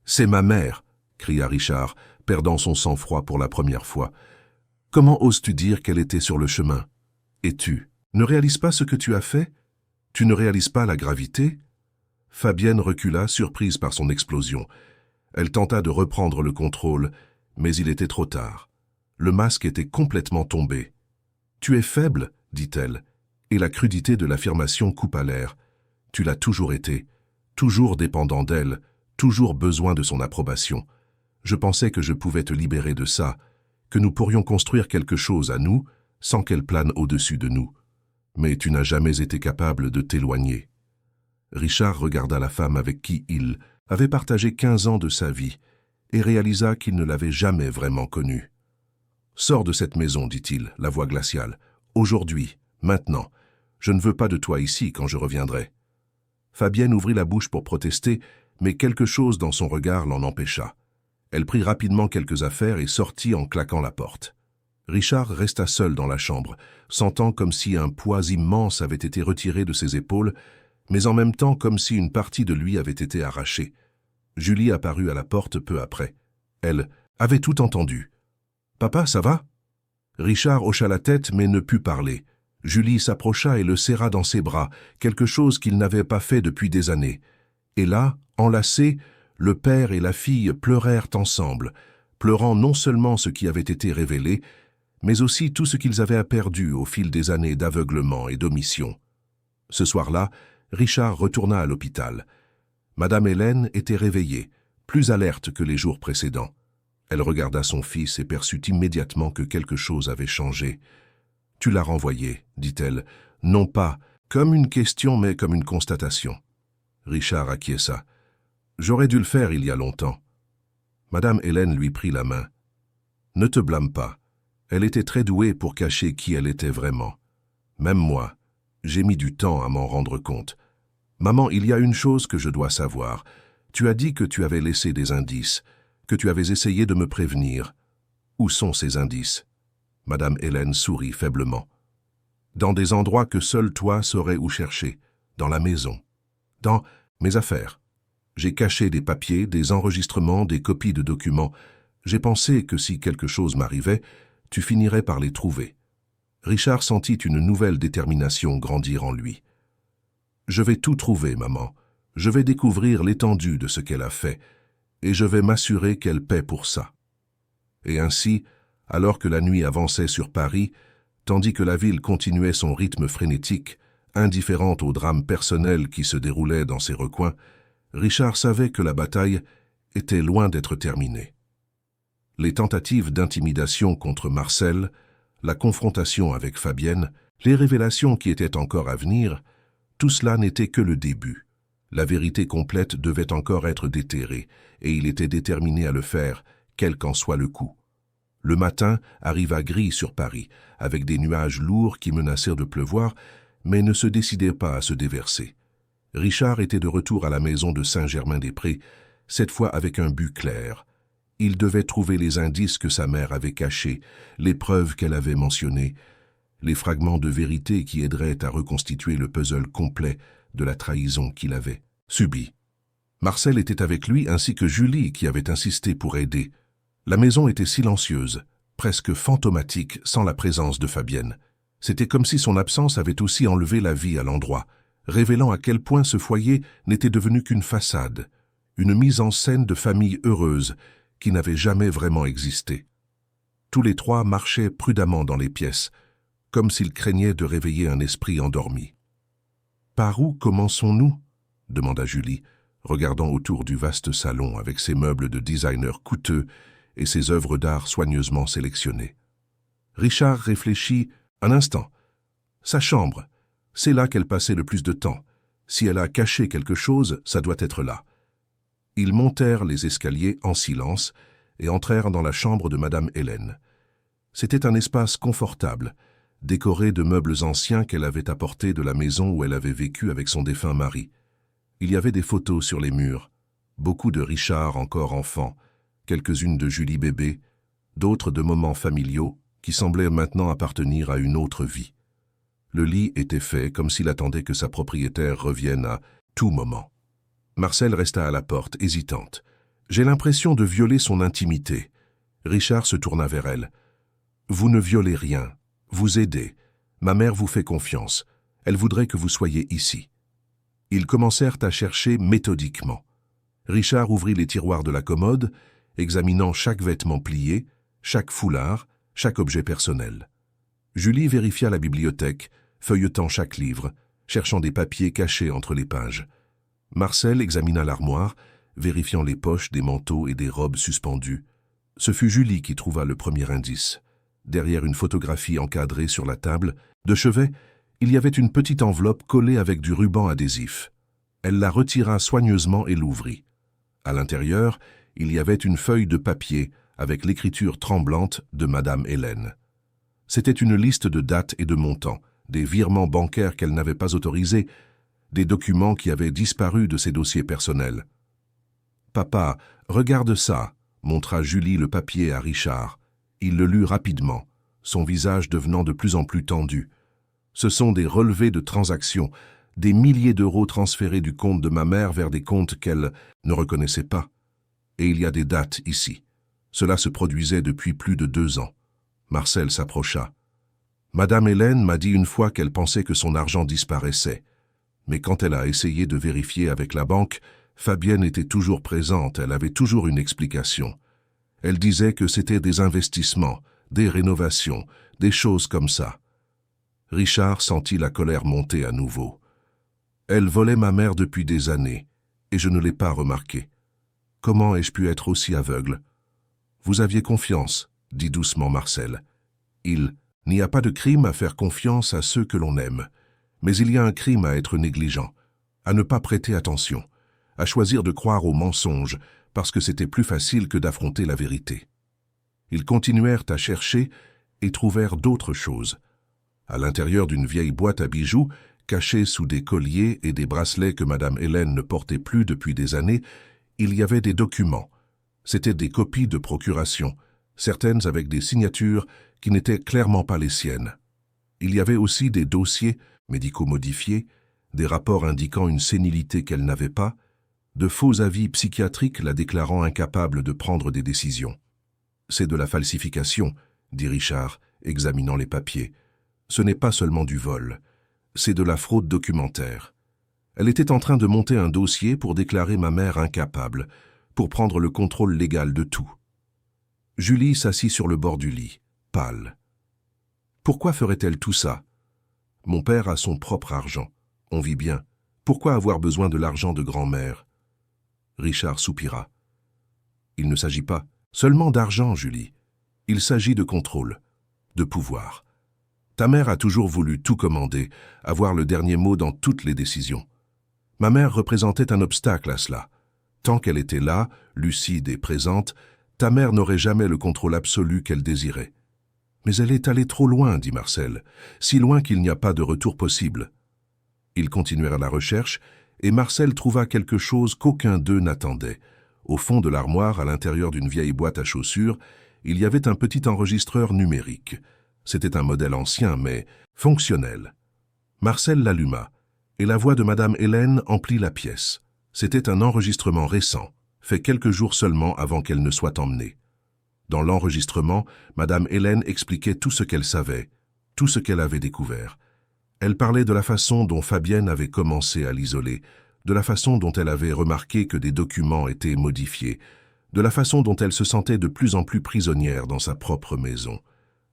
C'est ma mère, cria Richard, perdant son sang-froid pour la première fois. Comment oses-tu dire qu'elle était sur le chemin? Et tu ne réalises pas ce que tu as fait? Tu ne réalises pas la gravité? Fabienne recula, surprise par son explosion. Elle tenta de reprendre le contrôle, mais il était trop tard. Le masque était complètement tombé. « Tu es faible, dit-elle, et la crudité de l'affirmation coupa l'air. Tu l'as toujours été, toujours dépendant d'elle, toujours besoin de son approbation. Je pensais que je pouvais te libérer de ça, que nous pourrions construire quelque chose à nous, sans qu'elle plane au-dessus de nous. Mais tu n'as jamais été capable de t'éloigner. » Richard regarda la femme avec qui il avait partagé 15 ans de sa vie et réalisa qu'il ne l'avait jamais vraiment connue. « Sors de cette maison, dit-il, la voix glaciale. Aujourd'hui, maintenant. Je ne veux pas de toi ici quand je reviendrai. » Fabienne ouvrit la bouche pour protester, mais quelque chose dans son regard l'en empêcha. Elle prit rapidement quelques affaires et sortit en claquant la porte. Richard resta seul dans la chambre, sentant comme si un poids immense avait été retiré de ses épaules, mais en même temps comme si une partie de lui avait été arrachée. Julie apparut à la porte peu après. Elle avait tout entendu. « Papa, ça va ?» Richard hocha la tête mais ne put parler. Julie s'approcha et le serra dans ses bras, quelque chose qu'il n'avait pas fait depuis des années. Et là, enlacés, le père et la fille pleurèrent ensemble, pleurant non seulement ce qui avait été révélé, mais aussi tout ce qu'ils avaient perdu au fil des années d'aveuglement et d'omission. Ce soir-là, Richard retourna à l'hôpital. Madame Hélène était réveillée, plus alerte que les jours précédents. Elle regarda son fils et perçut immédiatement que quelque chose avait changé. « Tu l'as renvoyé, dit-elle, non pas comme une question mais comme une constatation. » Richard acquiesça. « J'aurais dû le faire il y a longtemps. » Madame Hélène lui prit la main. « Ne te blâme pas. Elle était très douée pour cacher qui elle était vraiment. Même moi, j'ai mis du temps à m'en rendre compte. Maman, il y a une chose que je dois savoir. Tu as dit que tu avais laissé des indices, que tu avais essayé de me prévenir. Où sont ces indices ?» Madame Hélène sourit faiblement. « Dans des endroits que seul toi saurais où chercher, dans la maison, dans mes affaires. J'ai caché des papiers, des enregistrements, des copies de documents. J'ai pensé que si quelque chose m'arrivait, tu finirais par les trouver. » Richard sentit une nouvelle détermination grandir en lui. « Je vais tout trouver, maman. Je vais découvrir l'étendue de ce qu'elle a fait, et je vais m'assurer qu'elle paie pour ça. » Et ainsi, alors que la nuit avançait sur Paris, tandis que la ville continuait son rythme frénétique, indifférente aux drames personnels qui se déroulaient dans ses recoins, Richard savait que la bataille était loin d'être terminée. Les tentatives d'intimidation contre Marcel, la confrontation avec Fabienne, les révélations qui étaient encore à venir, tout cela n'était que le début. La vérité complète devait encore être déterrée, et il était déterminé à le faire, quel qu'en soit le coût. Le matin arriva gris sur Paris, avec des nuages lourds qui menacèrent de pleuvoir, mais ne se décidaient pas à se déverser. Richard était de retour à la maison de Saint-Germain-des-Prés, cette fois avec un but clair. Il devait trouver les indices que sa mère avait cachés, les preuves qu'elle avait mentionnées, les fragments de vérité qui aideraient à reconstituer le puzzle complet de la trahison qu'il avait subie. Marcel était avec lui ainsi que Julie qui avait insisté pour aider. La maison était silencieuse, presque fantomatique sans la présence de Fabienne. C'était comme si son absence avait aussi enlevé la vie à l'endroit, révélant à quel point ce foyer n'était devenu qu'une façade, une mise en scène de famille heureuse qui n'avait jamais vraiment existé. Tous les trois marchaient prudemment dans les pièces, comme s'ils craignaient de réveiller un esprit endormi. « Par où commençons-nous » demanda Julie, regardant autour du vaste salon avec ses meubles de designer coûteux et ses œuvres d'art soigneusement sélectionnées. Richard réfléchit un instant. Sa chambre, c'est là qu'elle passait le plus de temps. Si elle a caché quelque chose, ça doit être là. Ils montèrent les escaliers en silence et entrèrent dans la chambre de Madame Hélène. C'était un espace confortable, décoré de meubles anciens qu'elle avait apportés de la maison où elle avait vécu avec son défunt mari. Il y avait des photos sur les murs, beaucoup de Richard encore enfant, quelques-unes de Julie bébé, d'autres de moments familiaux qui semblaient maintenant appartenir à une autre vie. Le lit était fait comme s'il attendait que sa propriétaire revienne à tout moment. Marcel resta à la porte, hésitante. « J'ai l'impression de violer son intimité. » Richard se tourna vers elle. « Vous ne violez rien. Vous aidez. Ma mère vous fait confiance. Elle voudrait que vous soyez ici. » Ils commencèrent à chercher méthodiquement. Richard ouvrit les tiroirs de la commode, examinant chaque vêtement plié, chaque foulard, chaque objet personnel. Julie vérifia la bibliothèque, feuilletant chaque livre, cherchant des papiers cachés entre les pages. Marcel examina l'armoire, vérifiant les poches des manteaux et des robes suspendues. Ce fut Julie qui trouva le premier indice. Derrière une photographie encadrée sur la table, de chevet, il y avait une petite enveloppe collée avec du ruban adhésif. Elle la retira soigneusement et l'ouvrit. À l'intérieur, il y avait une feuille de papier avec l'écriture tremblante de Madame Hélène. C'était une liste de dates et de montants, des virements bancaires qu'elle n'avait pas autorisés, des documents qui avaient disparu de ses dossiers personnels. « Papa, regarde ça », montra Julie le papier à Richard. Il le lut rapidement, son visage devenant de plus en plus tendu. Ce sont des relevés de transactions, des milliers d'euros transférés du compte de ma mère vers des comptes qu'elle ne reconnaissait pas. Et il y a des dates ici. Cela se produisait depuis plus de 2 ans. Marcel s'approcha. Madame Hélène m'a dit une fois qu'elle pensait que son argent disparaissait. Mais quand elle a essayé de vérifier avec la banque, Fabienne était toujours présente, elle avait toujours une explication. Elle disait que c'était des investissements, des rénovations, des choses comme ça. Richard sentit la colère monter à nouveau. Elle volait ma mère depuis des années, et je ne l'ai pas remarqué. Comment ai-je pu être aussi aveugle? Vous aviez confiance, dit doucement Marcel. Il n'y a pas de crime à faire confiance à ceux que l'on aime, mais il y a un crime à être négligent, à ne pas prêter attention, à choisir de croire aux mensonges parce que c'était plus facile que d'affronter la vérité. Ils continuèrent à chercher et trouvèrent d'autres choses. À l'intérieur d'une vieille boîte à bijoux, cachée sous des colliers et des bracelets que Madame Hélène ne portait plus depuis des années, il y avait des documents. C'étaient des copies de procuration, certaines avec des signatures qui n'étaient clairement pas les siennes. Il y avait aussi des dossiers médicaux modifiés, des rapports indiquant une sénilité qu'elle n'avait pas, de faux avis psychiatriques la déclarant incapable de prendre des décisions. « C'est de la falsification », dit Richard, examinant les papiers. « Ce n'est pas seulement du vol, c'est de la fraude documentaire. Elle était en train de monter un dossier pour déclarer ma mère incapable, pour prendre le contrôle légal de tout. » Julie s'assit sur le bord du lit, pâle. « Pourquoi ferait-elle tout ça? Mon père a son propre argent. On vit bien. Pourquoi avoir besoin de l'argent de grand-mère ?» Richard soupira. « Il ne s'agit pas seulement d'argent, Julie. Il s'agit de contrôle, de pouvoir. Ta mère a toujours voulu tout commander, avoir le dernier mot dans toutes les décisions. Ma mère représentait un obstacle à cela. Tant qu'elle était là, lucide et présente, ta mère n'aurait jamais le contrôle absolu qu'elle désirait. Mais elle est allée trop loin, dit Marcel, si loin qu'il n'y a pas de retour possible. » Ils continuèrent la recherche, et Marcel trouva quelque chose qu'aucun d'eux n'attendait. Au fond de l'armoire, à l'intérieur d'une vieille boîte à chaussures, il y avait un petit enregistreur numérique. C'était un modèle ancien, mais fonctionnel. Marcel l'alluma, et la voix de Madame Hélène emplit la pièce. C'était un enregistrement récent, fait quelques jours seulement avant qu'elle ne soit emmenée. Dans l'enregistrement, Madame Hélène expliquait tout ce qu'elle savait, tout ce qu'elle avait découvert. Elle parlait de la façon dont Fabienne avait commencé à l'isoler, de la façon dont elle avait remarqué que des documents étaient modifiés, de la façon dont elle se sentait de plus en plus prisonnière dans sa propre maison.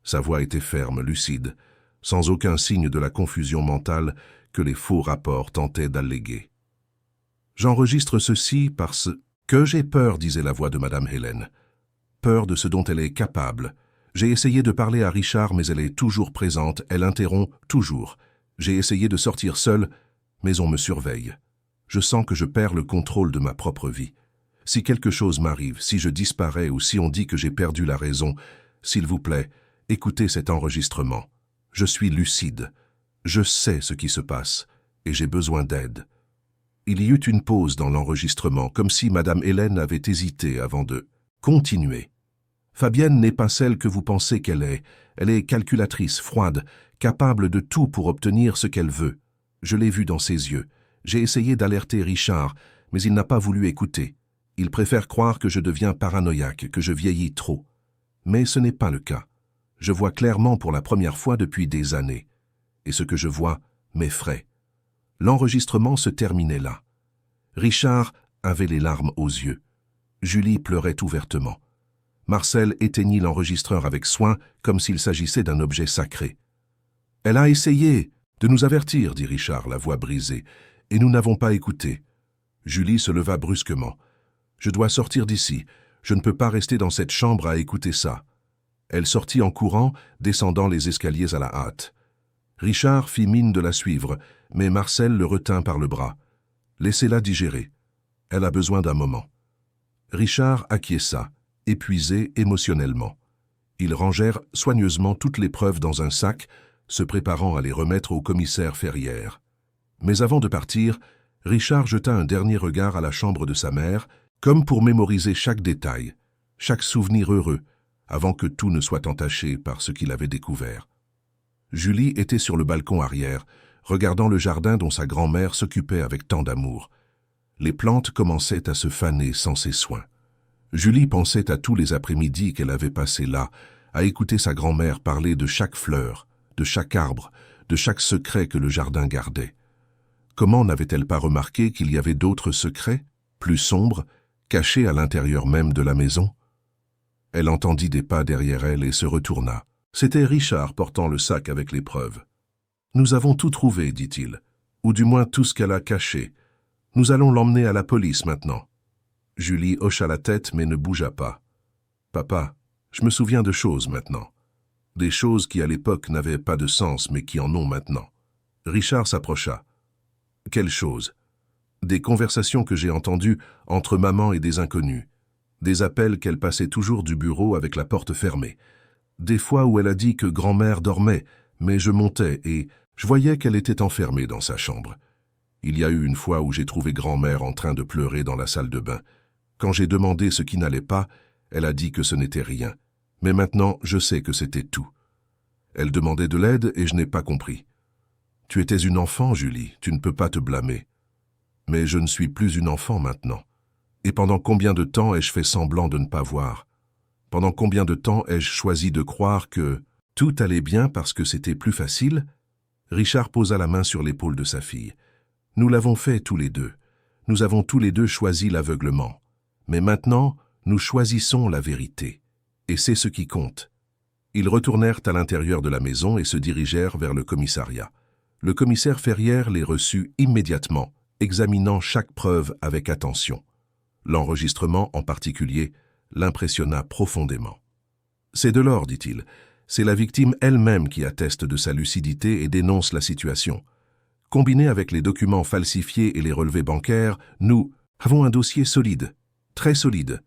Sa voix était ferme, lucide, sans aucun signe de la confusion mentale que les faux rapports tentaient d'alléguer. « J'enregistre ceci parce que j'ai peur, disait la voix de Madame Hélène. Peur de ce dont elle est capable. J'ai essayé de parler à Richard, mais elle est toujours présente, elle interrompt toujours. J'ai essayé de sortir seule, mais on me surveille. Je sens que je perds le contrôle de ma propre vie. Si quelque chose m'arrive, si je disparais ou si on dit que j'ai perdu la raison, s'il vous plaît, écoutez cet enregistrement. Je suis lucide. Je sais ce qui se passe et j'ai besoin d'aide. Il y eut une pause dans l'enregistrement, comme si Madame Hélène avait hésité avant de continuer. Fabienne n'est pas celle que vous pensez qu'elle est. Elle est calculatrice, froide, capable de tout pour obtenir ce qu'elle veut. Je l'ai vu dans ses yeux. J'ai essayé d'alerter Richard, mais il n'a pas voulu écouter. Il préfère croire que je deviens paranoïaque, que je vieillis trop. Mais ce n'est pas le cas. Je vois clairement pour la première fois depuis des années. Et ce que je vois m'effraie. L'enregistrement se terminait là. Richard avait les larmes aux yeux. Julie pleurait ouvertement. Marcel éteignit l'enregistreur avec soin, comme s'il s'agissait d'un objet sacré. « Elle a essayé de nous avertir, dit Richard, la voix brisée, et nous n'avons pas écouté. » Julie se leva brusquement. « Je dois sortir d'ici. Je ne peux pas rester dans cette chambre à écouter ça. » Elle sortit en courant, descendant les escaliers à la hâte. Richard fit mine de la suivre, mais Marcel le retint par le bras. « Laissez-la digérer. Elle a besoin d'un moment. » Richard acquiesça, épuisé émotionnellement. Ils rangèrent soigneusement toutes les preuves dans un sac, se préparant à les remettre au commissaire Ferrière. Mais avant de partir, Richard jeta un dernier regard à la chambre de sa mère, comme pour mémoriser chaque détail, chaque souvenir heureux, avant que tout ne soit entaché par ce qu'il avait découvert. Julie était sur le balcon arrière, regardant le jardin dont sa grand-mère s'occupait avec tant d'amour. Les plantes commençaient à se faner sans ses soins. Julie pensait à tous les après-midi qu'elle avait passés là, à écouter sa grand-mère parler de chaque fleur, de chaque arbre, de chaque secret que le jardin gardait. Comment n'avait-elle pas remarqué qu'il y avait d'autres secrets, plus sombres, cachés à l'intérieur même de la maison? Elle entendit des pas derrière elle et se retourna. C'était Richard portant le sac avec les preuves. « Nous avons tout trouvé, dit-il, ou du moins tout ce qu'elle a caché. Nous allons l'emmener à la police maintenant. » Julie hocha la tête mais ne bougea pas. « Papa, je me souviens de choses maintenant. Des choses qui à l'époque n'avaient pas de sens mais qui en ont maintenant. » Richard s'approcha. « Quelles choses ? » Des conversations que j'ai entendues entre maman et des inconnus. Des appels qu'elle passait toujours du bureau avec la porte fermée. Des fois où elle a dit que grand-mère dormait, mais je montais et je voyais qu'elle était enfermée dans sa chambre. Il y a eu une fois où j'ai trouvé grand-mère en train de pleurer dans la salle de bain. Quand j'ai demandé ce qui n'allait pas, elle a dit que ce n'était rien. Mais maintenant, je sais que c'était tout. Elle demandait de l'aide et je n'ai pas compris. Tu étais une enfant, Julie, tu ne peux pas te blâmer. Mais je ne suis plus une enfant maintenant. Et pendant combien de temps ai-je fait semblant de ne pas voir? Pendant combien de temps ai-je choisi de croire que tout allait bien parce que c'était plus facile? Richard posa la main sur l'épaule de sa fille. Nous l'avons fait tous les deux. Nous avons tous les deux choisi l'aveuglement. Mais maintenant, nous choisissons la vérité. Et c'est ce qui compte. Ils retournèrent à l'intérieur de la maison et se dirigèrent vers le commissariat. Le commissaire Ferrière les reçut immédiatement, examinant chaque preuve avec attention. L'enregistrement, en particulier, l'impressionna profondément. « C'est de l'or, dit-il. C'est la victime elle-même qui atteste de sa lucidité et dénonce la situation. Combiné avec les documents falsifiés et les relevés bancaires, nous avons un dossier solide, très solide. »«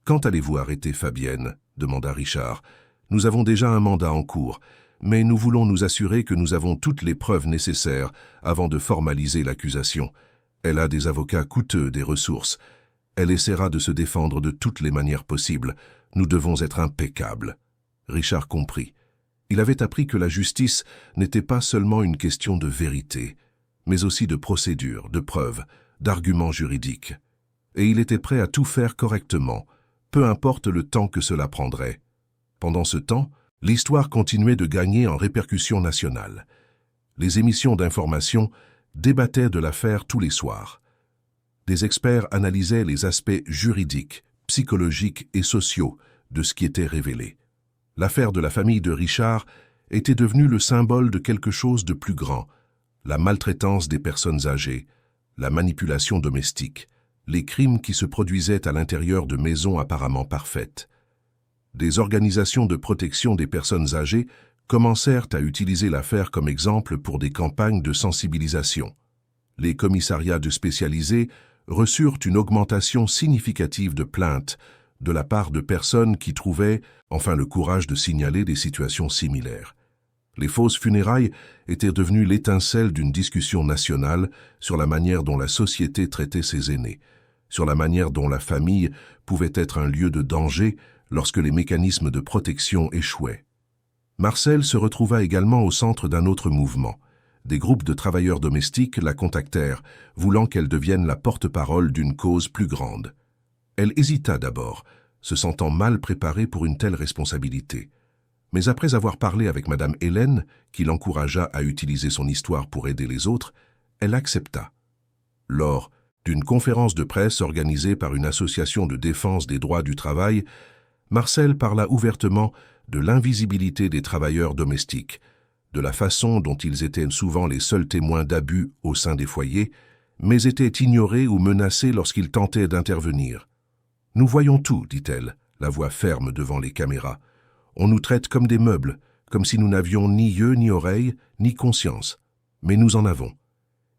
Quand allez-vous arrêter Fabienne ?» demanda Richard. « Nous avons déjà un mandat en cours, mais nous voulons nous assurer que nous avons toutes les preuves nécessaires avant de formaliser l'accusation. Elle a des avocats coûteux, des ressources. Elle essaiera de se défendre de toutes les manières possibles. Nous devons être impeccables. » Richard comprit. Il avait appris que la justice n'était pas seulement une question de vérité, mais aussi de procédure, de preuves, d'arguments juridiques. Et il était prêt à tout faire correctement, peu importe le temps que cela prendrait. Pendant ce temps, l'histoire continuait de gagner en répercussions nationales. Les émissions d'information débattaient de l'affaire tous les soirs. Des experts analysaient les aspects juridiques, psychologiques et sociaux de ce qui était révélé. L'affaire de la famille de Richard était devenue le symbole de quelque chose de plus grand, la maltraitance des personnes âgées, la manipulation domestique, les crimes qui se produisaient à l'intérieur de maisons apparemment parfaites. Des organisations de protection des personnes âgées commencèrent à utiliser l'affaire comme exemple pour des campagnes de sensibilisation. Les commissariats de spécialisés reçurent une augmentation significative de plaintes de la part de personnes qui trouvaient enfin le courage de signaler des situations similaires. Les fausses funérailles étaient devenues l'étincelle d'une discussion nationale sur la manière dont la société traitait ses aînés, sur la manière dont la famille pouvait être un lieu de danger lorsque les mécanismes de protection échouaient. Marcel se retrouva également au centre d'un autre mouvement. Des groupes de travailleurs domestiques la contactèrent, voulant qu'elle devienne la porte-parole d'une cause plus grande. Elle hésita d'abord, se sentant mal préparée pour une telle responsabilité. Mais après avoir parlé avec Madame Hélène, qui l'encouragea à utiliser son histoire pour aider les autres, elle accepta. Lors d'une conférence de presse organisée par une association de défense des droits du travail, Marcel parla ouvertement de l'invisibilité des travailleurs domestiques, de la façon dont ils étaient souvent les seuls témoins d'abus au sein des foyers, mais étaient ignorés ou menacés lorsqu'ils tentaient d'intervenir. « Nous voyons tout, dit-elle, la voix ferme devant les caméras. On nous traite comme des meubles, comme si nous n'avions ni yeux, ni oreilles, ni conscience. Mais nous en avons.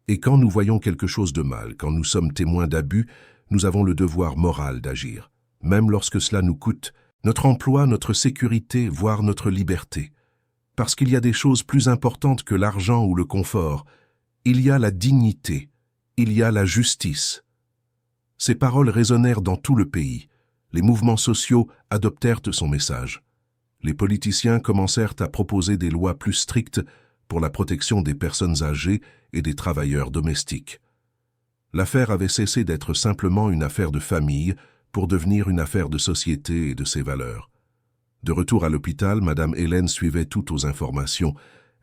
Et quand nous voyons quelque chose de mal, quand nous sommes témoins d'abus, nous avons le devoir moral d'agir, même lorsque cela nous coûte notre emploi, notre sécurité, voire notre liberté. Parce qu'il y a des choses plus importantes que l'argent ou le confort. Il y a la dignité, il y a la justice. » Ces paroles résonnèrent dans tout le pays. Les mouvements sociaux adoptèrent son message. Les politiciens commencèrent à proposer des lois plus strictes pour la protection des personnes âgées et des travailleurs domestiques. L'affaire avait cessé d'être simplement une affaire de famille pour devenir une affaire de société et de ses valeurs. De retour à l'hôpital, Madame Hélène suivait toutes aux informations.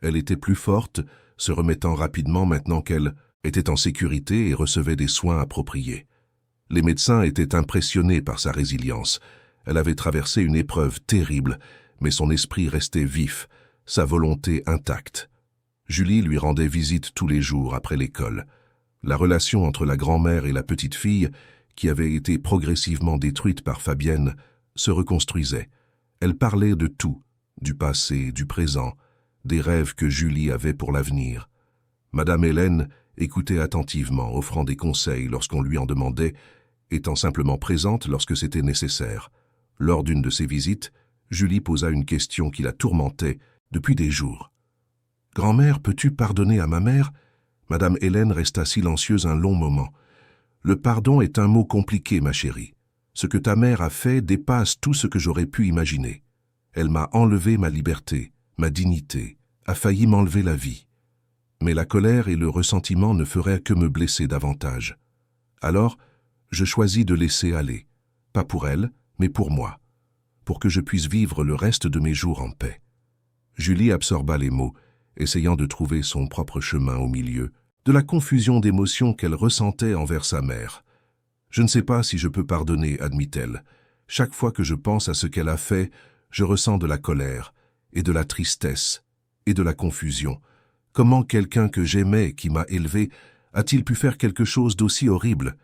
Elle était plus forte, se remettant rapidement maintenant qu'elle était en sécurité et recevait des soins appropriés. Les médecins étaient impressionnés par sa résilience. Elle avait traversé une épreuve terrible, mais son esprit restait vif, sa volonté intacte. Julie lui rendait visite tous les jours après l'école. La relation entre la grand-mère et la petite-fille, qui avait été progressivement détruite par Fabienne, se reconstruisait. Elle parlait de tout, du passé, du présent, des rêves que Julie avait pour l'avenir. Madame Hélène écoutait attentivement, offrant des conseils lorsqu'on lui en demandait, étant simplement présente lorsque c'était nécessaire. Lors d'une de ses visites, Julie posa une question qui la tourmentait depuis des jours. « Grand-mère, peux-tu pardonner à ma mère ?» Madame Hélène resta silencieuse un long moment. « Le pardon est un mot compliqué, ma chérie. Ce que ta mère a fait dépasse tout ce que j'aurais pu imaginer. Elle m'a enlevé ma liberté, ma dignité, a failli m'enlever la vie. Mais la colère et le ressentiment ne feraient que me blesser davantage. Alors, je choisis de laisser aller, pas pour elle, mais pour moi, pour que je puisse vivre le reste de mes jours en paix. » Julie absorba les mots, essayant de trouver son propre chemin au milieu de la confusion d'émotions qu'elle ressentait envers sa mère. « Je ne sais pas si je peux pardonner, admit-elle. Chaque fois que je pense à ce qu'elle a fait, je ressens de la colère, et de la tristesse, et de la confusion. Comment quelqu'un que j'aimais, qui m'a élevé, a-t-il pu faire quelque chose d'aussi horrible ?»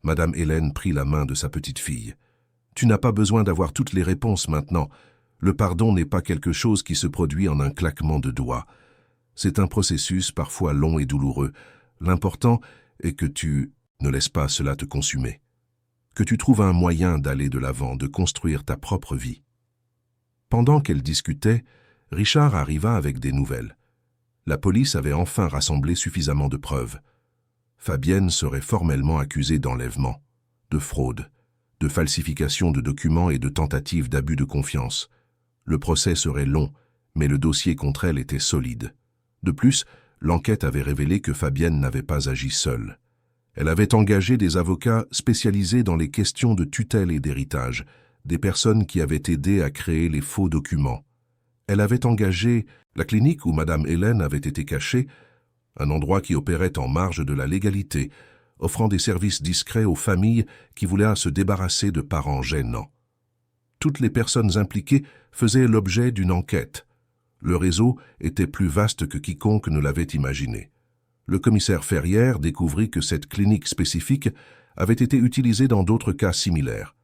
Madame Hélène prit la main de sa petite-fille. « Tu n'as pas besoin d'avoir toutes les réponses maintenant. Le pardon n'est pas quelque chose qui se produit en un claquement de doigts. C'est un processus parfois long et douloureux. L'important est que tu ne laisses pas cela te consumer. Que tu trouves un moyen d'aller de l'avant, de construire ta propre vie. » Pendant qu'elle discutait, Richard arriva avec des nouvelles. La police avait enfin rassemblé suffisamment de preuves. Fabienne serait formellement accusée d'enlèvement, de fraude, de falsification de documents et de tentative d'abus de confiance. Le procès serait long, mais le dossier contre elle était solide. De plus, l'enquête avait révélé que Fabienne n'avait pas agi seule. Elle avait engagé des avocats spécialisés dans les questions de tutelle et d'héritage, des personnes qui avaient aidé à créer les faux documents. Elle avait engagé la clinique où Madame Hélène avait été cachée, un endroit qui opérait en marge de la légalité, offrant des services discrets aux familles qui voulaient se débarrasser de parents gênants. Toutes les personnes impliquées faisaient l'objet d'une enquête. Le réseau était plus vaste que quiconque ne l'avait imaginé. Le commissaire Ferrière découvrit que cette clinique spécifique avait été utilisée dans d'autres cas similaires.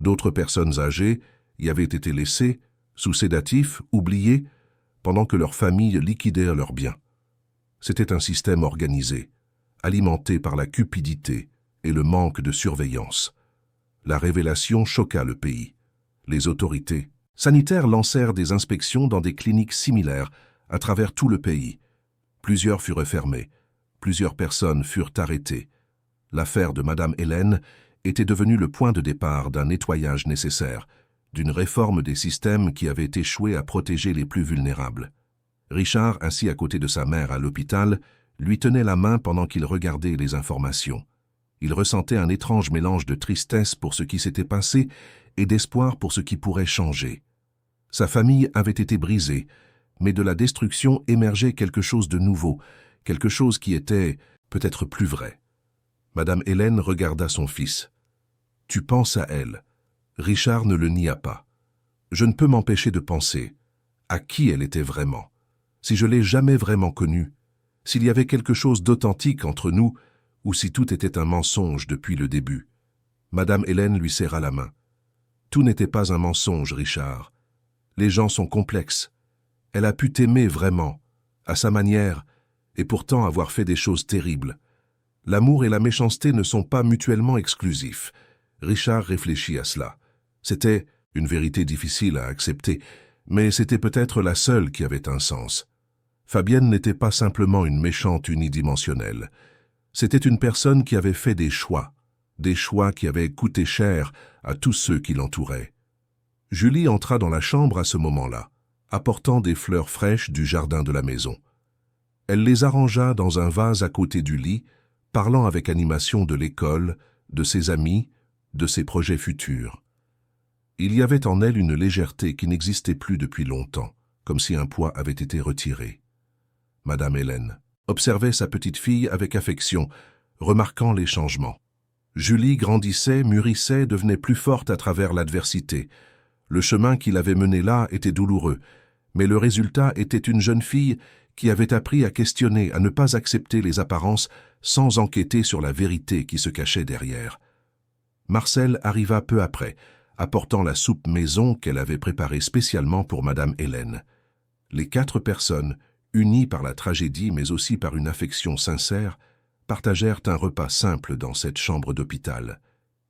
D'autres personnes âgées y avaient été laissées, sous sédatifs, oubliées, pendant que leurs familles liquidèrent leurs biens. C'était un système organisé, alimenté par la cupidité et le manque de surveillance. La révélation choqua le pays. Les autorités sanitaires lancèrent des inspections dans des cliniques similaires à travers tout le pays. Plusieurs furent fermés, plusieurs personnes furent arrêtées. L'affaire de Madame Hélène était devenue le point de départ d'un nettoyage nécessaire, d'une réforme des systèmes qui avaient échoué à protéger les plus vulnérables. Richard, assis à côté de sa mère à l'hôpital, lui tenait la main pendant qu'il regardait les informations. Il ressentait un étrange mélange de tristesse pour ce qui s'était passé et d'espoir pour ce qui pourrait changer. Sa famille avait été brisée, mais de la destruction émergeait quelque chose de nouveau, quelque chose qui était peut-être plus vrai. Madame Hélène regarda son fils. « Tu penses à elle. » Richard ne le nia pas. « Je ne peux m'empêcher de penser. À qui elle était vraiment? Si je l'ai jamais vraiment connue, s'il y avait quelque chose d'authentique entre nous, ou si tout était un mensonge depuis le début. » Madame Hélène lui serra la main. « Tout n'était pas un mensonge, Richard. Les gens sont complexes. Elle a pu t'aimer vraiment, à sa manière, et pourtant avoir fait des choses terribles. L'amour et la méchanceté ne sont pas mutuellement exclusifs. » Richard réfléchit à cela. C'était une vérité difficile à accepter, mais c'était peut-être la seule qui avait un sens. Fabienne n'était pas simplement une méchante unidimensionnelle. C'était une personne qui avait fait des choix qui avaient coûté cher à tous ceux qui l'entouraient. Julie entra dans la chambre à ce moment-là, apportant des fleurs fraîches du jardin de la maison. Elle les arrangea dans un vase à côté du lit, parlant avec animation de l'école, de ses amis, de ses projets futurs. Il y avait en elle une légèreté qui n'existait plus depuis longtemps, comme si un poids avait été retiré. Madame Hélène observait sa petite fille avec affection, remarquant les changements. Julie grandissait, mûrissait, devenait plus forte à travers l'adversité. Le chemin qui l'avait menée là était douloureux, mais le résultat était une jeune fille qui avait appris à questionner, à ne pas accepter les apparences sans enquêter sur la vérité qui se cachait derrière. Marcel arriva peu après, apportant la soupe maison qu'elle avait préparée spécialement pour Madame Hélène. Les 4 personnes, unies par la tragédie mais aussi par une affection sincère, partagèrent un repas simple dans cette chambre d'hôpital.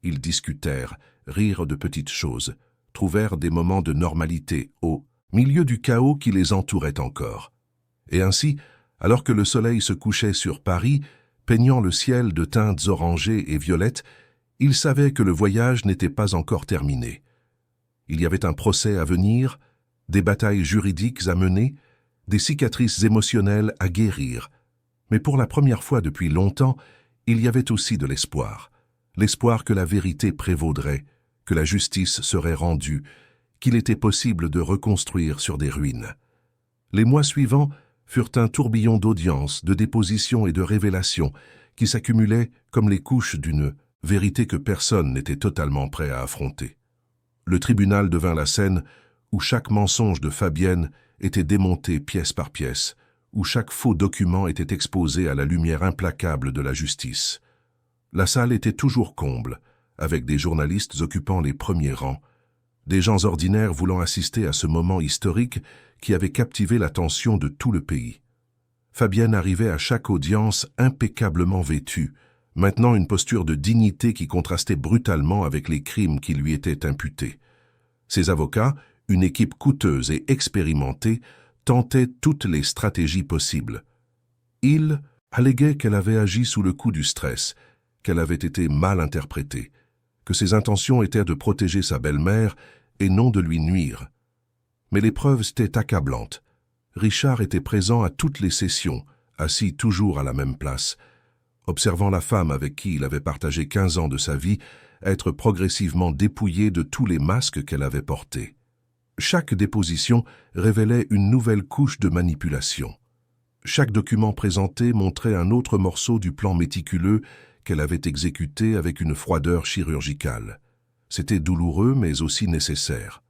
Ils discutèrent, rirent de petites choses, trouvèrent des moments de normalité au milieu du chaos qui les entourait encore. Et ainsi, alors que le soleil se couchait sur Paris, peignant le ciel de teintes orangées et violettes, ils savaient que le voyage n'était pas encore terminé. Il y avait un procès à venir, des batailles juridiques à mener, des cicatrices émotionnelles à guérir. Mais pour la première fois depuis longtemps, il y avait aussi de l'espoir. L'espoir que la vérité prévaudrait, que la justice serait rendue, qu'il était possible de reconstruire sur des ruines. Les mois suivants furent un tourbillon d'audiences, de dépositions et de révélations qui s'accumulaient comme les couches d'une vérité que personne n'était totalement prêt à affronter. Le tribunal devint la scène où chaque mensonge de Fabienne était démonté pièce par pièce, où chaque faux document était exposé à la lumière implacable de la justice. La salle était toujours comble, avec des journalistes occupant les premiers rangs, des gens ordinaires voulant assister à ce moment historique qui avait captivé l'attention de tout le pays. Fabienne arrivait à chaque audience impeccablement vêtue, maintenant une posture de dignité qui contrastait brutalement avec les crimes qui lui étaient imputés. Ses avocats, une équipe coûteuse et expérimentée, tentaient toutes les stratégies possibles. Ils alléguaient qu'elle avait agi sous le coup du stress, qu'elle avait été mal interprétée, que ses intentions étaient de protéger sa belle-mère et non de lui nuire. Mais les preuves étaient accablantes. Richard était présent à toutes les sessions, assis toujours à la même place, observant la femme avec qui il avait partagé 15 ans de sa vie être progressivement dépouillée de tous les masques qu'elle avait portés. Chaque déposition révélait une nouvelle couche de manipulation. Chaque document présenté montrait un autre morceau du plan méticuleux qu'elle avait exécuté avec une froideur chirurgicale. C'était douloureux mais aussi nécessaire.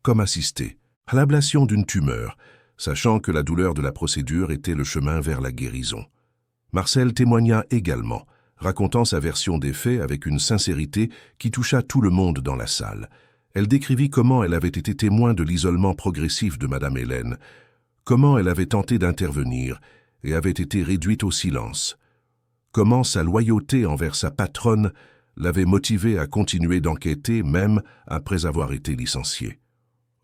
Comme assister à l'ablation d'une tumeur, sachant que la douleur de la procédure était le chemin vers la guérison. Marcel témoigna également, racontant sa version des faits avec une sincérité qui toucha tout le monde dans la salle. Elle décrivit comment elle avait été témoin de l'isolement progressif de Madame Hélène, comment elle avait tenté d'intervenir et avait été réduite au silence, comment sa loyauté envers sa patronne l'avait motivée à continuer d'enquêter même après avoir été licenciée.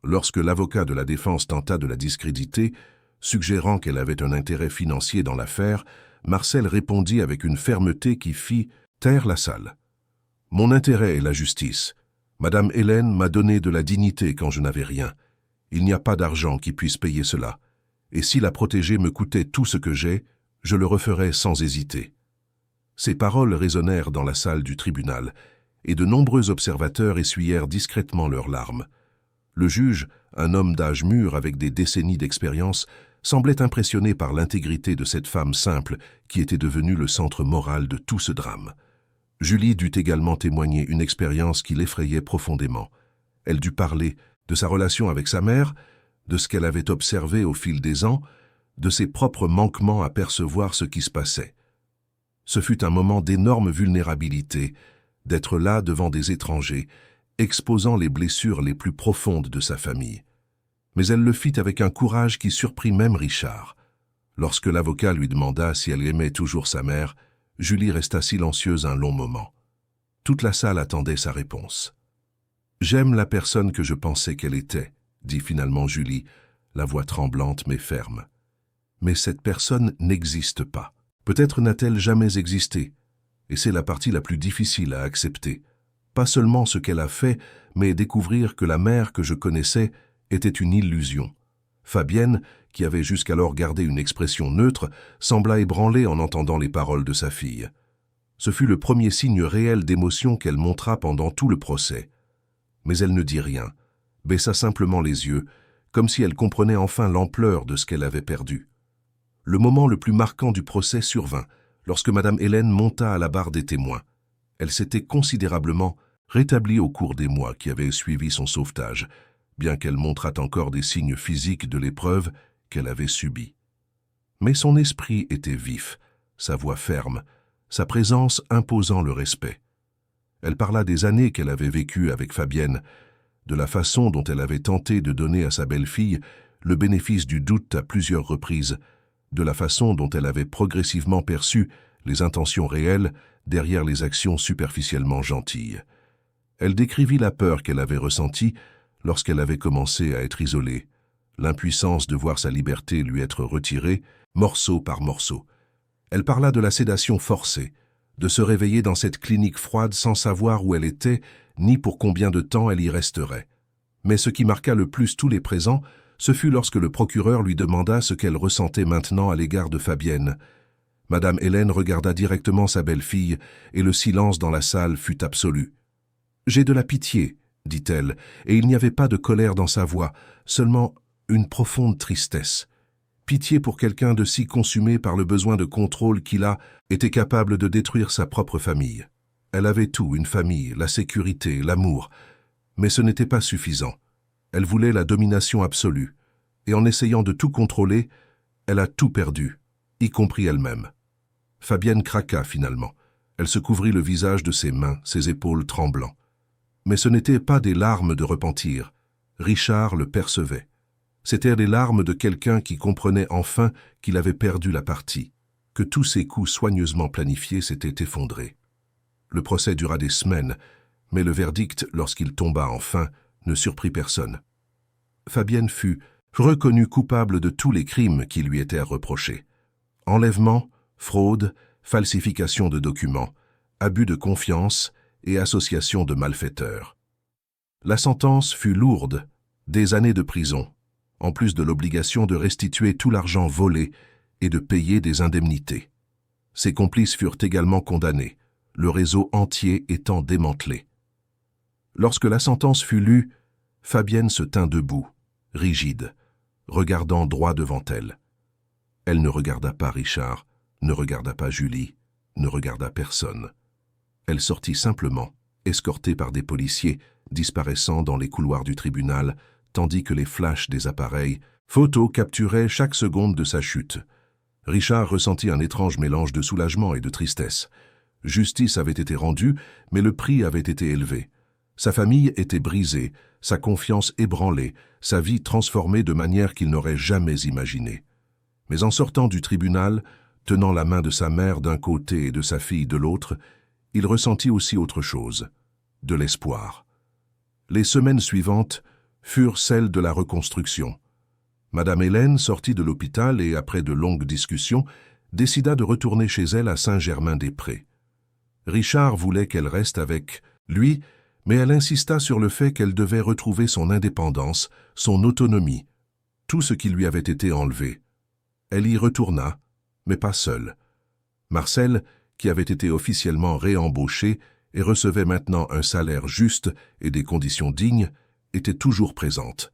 Lorsque l'avocat de la défense tenta de la discréditer, Suggérant qu'elle avait un intérêt financier dans l'affaire, Marcel répondit avec une fermeté qui fit taire la salle. « Mon intérêt est la justice. Madame Hélène m'a donné de la dignité quand je n'avais rien. Il n'y a pas d'argent qui puisse payer cela. Et si la protéger me coûtait tout ce que j'ai, je le referais sans hésiter. » Ces paroles résonnèrent dans la salle du tribunal, et de nombreux observateurs essuyèrent discrètement leurs larmes. Le juge, un homme d'âge mûr avec des décennies d'expérience, semblait impressionné par l'intégrité de cette femme simple qui était devenue le centre moral de tout ce drame. Julie dut également témoigner une expérience qui l'effrayait profondément. Elle dut parler de sa relation avec sa mère, de ce qu'elle avait observé au fil des ans, de ses propres manquements à percevoir ce qui se passait. Ce fut un moment d'énorme vulnérabilité, d'être là devant des étrangers, exposant les blessures les plus profondes de sa famille. Mais elle le fit avec un courage qui surprit même Richard. Lorsque l'avocat lui demanda si elle aimait toujours sa mère, Julie resta silencieuse un long moment. Toute la salle attendait sa réponse. « J'aime la personne que je pensais qu'elle était », dit finalement Julie, la voix tremblante mais ferme. « Mais cette personne n'existe pas. Peut-être n'a-t-elle jamais existé, et c'est la partie la plus difficile à accepter. Pas seulement ce qu'elle a fait, mais découvrir que la mère que je connaissais était une illusion. » Fabienne, qui avait jusqu'alors gardé une expression neutre, sembla ébranlée en entendant les paroles de sa fille. Ce fut le premier signe réel d'émotion qu'elle montra pendant tout le procès. Mais elle ne dit rien, baissa simplement les yeux, comme si elle comprenait enfin l'ampleur de ce qu'elle avait perdu. Le moment le plus marquant du procès survint, lorsque Madame Hélène monta à la barre des témoins. Elle s'était considérablement rétablie au cours des mois qui avaient suivi son sauvetage, bien qu'elle montrât encore des signes physiques de l'épreuve qu'elle avait subie. Mais son esprit était vif, sa voix ferme, sa présence imposant le respect. Elle parla des années qu'elle avait vécues avec Fabienne, de la façon dont elle avait tenté de donner à sa belle-fille le bénéfice du doute à plusieurs reprises, de la façon dont elle avait progressivement perçu les intentions réelles derrière les actions superficiellement gentilles. Elle décrivit la peur qu'elle avait ressentie lorsqu'elle avait commencé à être isolée, l'impuissance de voir sa liberté lui être retirée, morceau par morceau. Elle parla de la sédation forcée, de se réveiller dans cette clinique froide sans savoir où elle était, ni pour combien de temps elle y resterait. Mais ce qui marqua le plus tous les présents, ce fut lorsque le procureur lui demanda ce qu'elle ressentait maintenant à l'égard de Fabienne. Madame Hélène regarda directement sa belle-fille, et le silence dans la salle fut absolu. « J'ai de la pitié », dit-elle, et il n'y avait pas de colère dans sa voix, seulement une profonde tristesse. Pitié pour quelqu'un de si consumé par le besoin de contrôle qu'il était capable de détruire sa propre famille. Elle avait tout, une famille, la sécurité, l'amour, mais ce n'était pas suffisant. Elle voulait la domination absolue, et en essayant de tout contrôler, elle a tout perdu, y compris elle-même. Fabienne craqua finalement. Elle se couvrit le visage de ses mains, ses épaules tremblant. Mais ce n'étaient pas des larmes de repentir. Richard le percevait. C'étaient les larmes de quelqu'un qui comprenait enfin qu'il avait perdu la partie, que tous ses coups soigneusement planifiés s'étaient effondrés. Le procès dura des semaines, mais le verdict, lorsqu'il tomba enfin, ne surprit personne. Fabienne fut reconnue coupable de tous les crimes qui lui étaient reprochés. Enlèvement, fraude, falsification de documents, abus de confiance et association de malfaiteurs. La sentence fut lourde, des années de prison, en plus de l'obligation de restituer tout l'argent volé et de payer des indemnités. Ses complices furent également condamnés, le réseau entier étant démantelé. Lorsque la sentence fut lue, Fabienne se tint debout, rigide, regardant droit devant elle. Elle ne regarda pas Richard, ne regarda pas Julie, ne regarda personne. Elle sortit simplement, escortée par des policiers, disparaissant dans les couloirs du tribunal, tandis que les flashs des appareils photo capturaient chaque seconde de sa chute. Richard ressentit un étrange mélange de soulagement et de tristesse. Justice avait été rendue, mais le prix avait été élevé. Sa famille était brisée, sa confiance ébranlée, sa vie transformée de manière qu'il n'aurait jamais imaginée. Mais en sortant du tribunal, tenant la main de sa mère d'un côté et de sa fille de l'autre, il ressentit aussi autre chose, de l'espoir. Les semaines suivantes furent celles de la reconstruction. Madame Hélène sortit de l'hôpital et, après de longues discussions, décida de retourner chez elle à Saint-Germain-des-Prés. Richard voulait qu'elle reste avec lui, mais elle insista sur le fait qu'elle devait retrouver son indépendance, son autonomie, tout ce qui lui avait été enlevé. Elle y retourna, mais pas seule. Marcel, qui avait été officiellement réembauché et recevait maintenant un salaire juste et des conditions dignes, était toujours présente.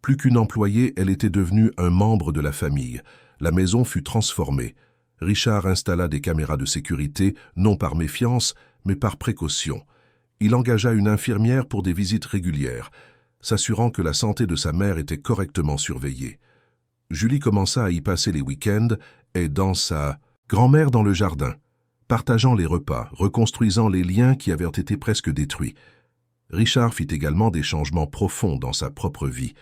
Plus qu'une employée, elle était devenue un membre de la famille. La maison fut transformée. Richard installa des caméras de sécurité, non par méfiance, mais par précaution. Il engagea une infirmière pour des visites régulières, s'assurant que la santé de sa mère était correctement surveillée. Julie commença à y passer les week-ends, aidant sa grand-mère dans le jardin, partageant les repas, reconstruisant les liens qui avaient été presque détruits. Richard fit également des changements profonds dans sa propre vie.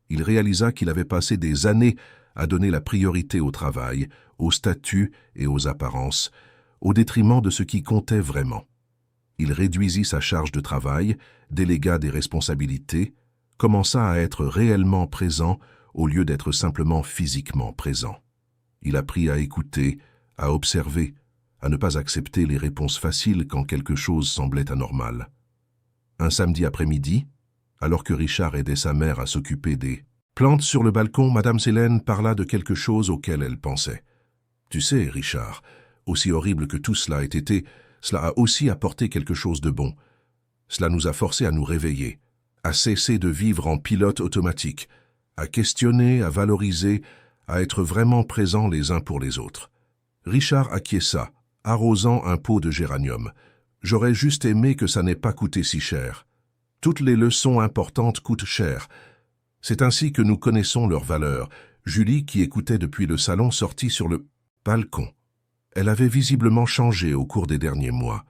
Il réalisa qu'il avait passé des années à donner la priorité au travail, au statut et aux apparences, au détriment de ce qui comptait vraiment. Il réduisit sa charge de travail, délégua des responsabilités, commença à être réellement présent au lieu d'être simplement physiquement présent. Il apprit à écouter, à observer, à ne pas accepter les réponses faciles quand quelque chose semblait anormal. Un samedi après-midi, alors que Richard aidait sa mère à s'occuper des plantes sur le balcon, Madame Hélène parla de quelque chose auquel elle pensait. « Tu sais, Richard, aussi horrible que tout cela ait été, cela a aussi apporté quelque chose de bon. Cela nous a forcés à nous réveiller, à cesser de vivre en pilote automatique, à questionner, à valoriser, à être vraiment présents les uns pour les autres. » Richard acquiesça, arrosant un pot de géranium. « J'aurais juste aimé que ça n'ait pas coûté si cher. Toutes les leçons importantes coûtent cher. C'est ainsi que nous connaissons leur valeur. » Julie, qui écoutait depuis le salon, sortit sur le balcon. Elle avait visiblement changé au cours des derniers mois.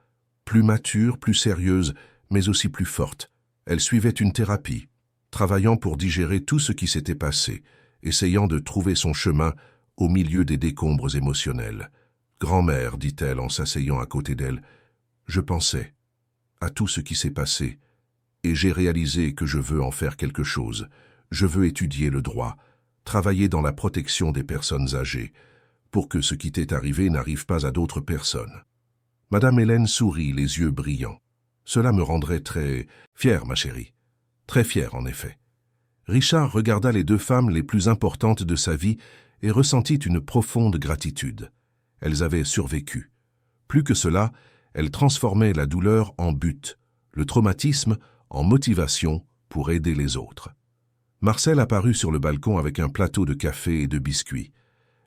Plus mature, plus sérieuse, mais aussi plus forte. Elle suivait une thérapie, travaillant pour digérer tout ce qui s'était passé, essayant de trouver son chemin au milieu des décombres émotionnels. « Grand-mère, dit-elle en s'asseyant à côté d'elle, je pensais à tout ce qui s'est passé, et j'ai réalisé que je veux en faire quelque chose. Je veux étudier le droit, travailler dans la protection des personnes âgées, pour que ce qui t'est arrivé n'arrive pas à d'autres personnes. » Madame Hélène sourit, les yeux brillants. « Cela me rendrait très fière, ma chérie. Très fière, en effet. » Richard regarda les deux femmes les plus importantes de sa vie et ressentit une profonde gratitude. Elles avaient survécu. Plus que cela, elles transformaient la douleur en but, le traumatisme en motivation pour aider les autres. Marcel apparut sur le balcon avec un plateau de café et de biscuits.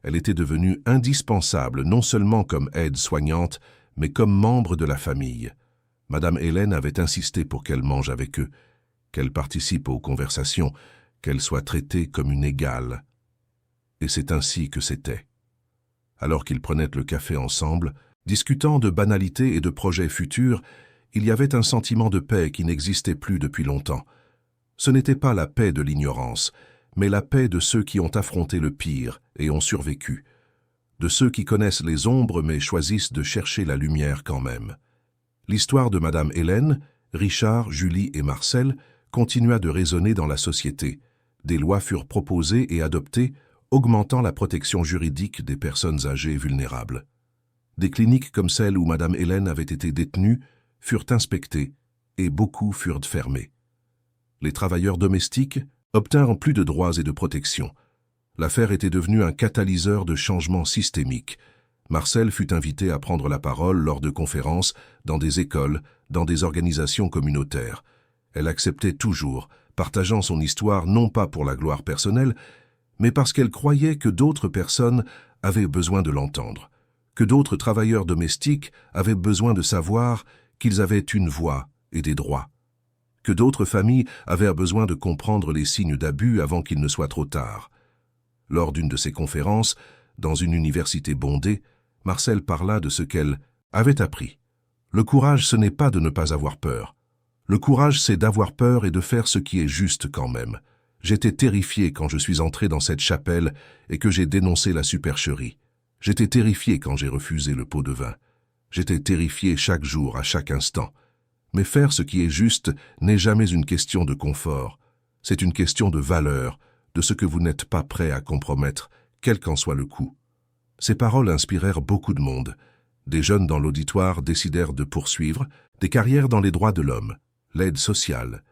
Elle était devenue indispensable, non seulement comme aide-soignante, mais comme membre de la famille. Madame Hélène avait insisté pour qu'elle mange avec eux, qu'elle participe aux conversations, qu'elle soit traitée comme une égale. Et c'est ainsi que c'était. Alors qu'ils prenaient le café ensemble, discutant de banalités et de projets futurs, il y avait un sentiment de paix qui n'existait plus depuis longtemps. Ce n'était pas la paix de l'ignorance, mais la paix de ceux qui ont affronté le pire et ont survécu, de ceux qui connaissent les ombres mais choisissent de chercher la lumière quand même. L'histoire de Madame Hélène, Richard, Julie et Marcel continua de résonner dans la société. Des lois furent proposées et adoptées, augmentant la protection juridique des personnes âgées vulnérables. Des cliniques comme celle où Madame Hélène avait été détenue furent inspectées et beaucoup furent fermées. Les travailleurs domestiques obtinrent plus de droits et de protections. L'affaire était devenue un catalyseur de changements systémiques. Marcel fut invité à prendre la parole lors de conférences, dans des écoles, dans des organisations communautaires. Elle acceptait toujours, partageant son histoire non pas pour la gloire personnelle, mais parce qu'elle croyait que d'autres personnes avaient besoin de l'entendre, que d'autres travailleurs domestiques avaient besoin de savoir qu'ils avaient une voix et des droits, que d'autres familles avaient besoin de comprendre les signes d'abus avant qu'il ne soit trop tard. Lors d'une de ces conférences, dans une université bondée, Marcel parla de ce qu'elle avait appris. Le courage, ce n'est pas de ne pas avoir peur. Le courage, c'est d'avoir peur et de faire ce qui est juste quand même. J'étais terrifié quand je suis entré dans cette chapelle et que j'ai dénoncé la supercherie. J'étais terrifié quand j'ai refusé le pot de vin. J'étais terrifié chaque jour, à chaque instant. Mais faire ce qui est juste n'est jamais une question de confort. C'est une question de valeur, de ce que vous n'êtes pas prêt à compromettre, quel qu'en soit le coût. Ces paroles inspirèrent beaucoup de monde. Des jeunes dans l'auditoire décidèrent de poursuivre des carrières dans les droits de l'homme, l'aide sociale,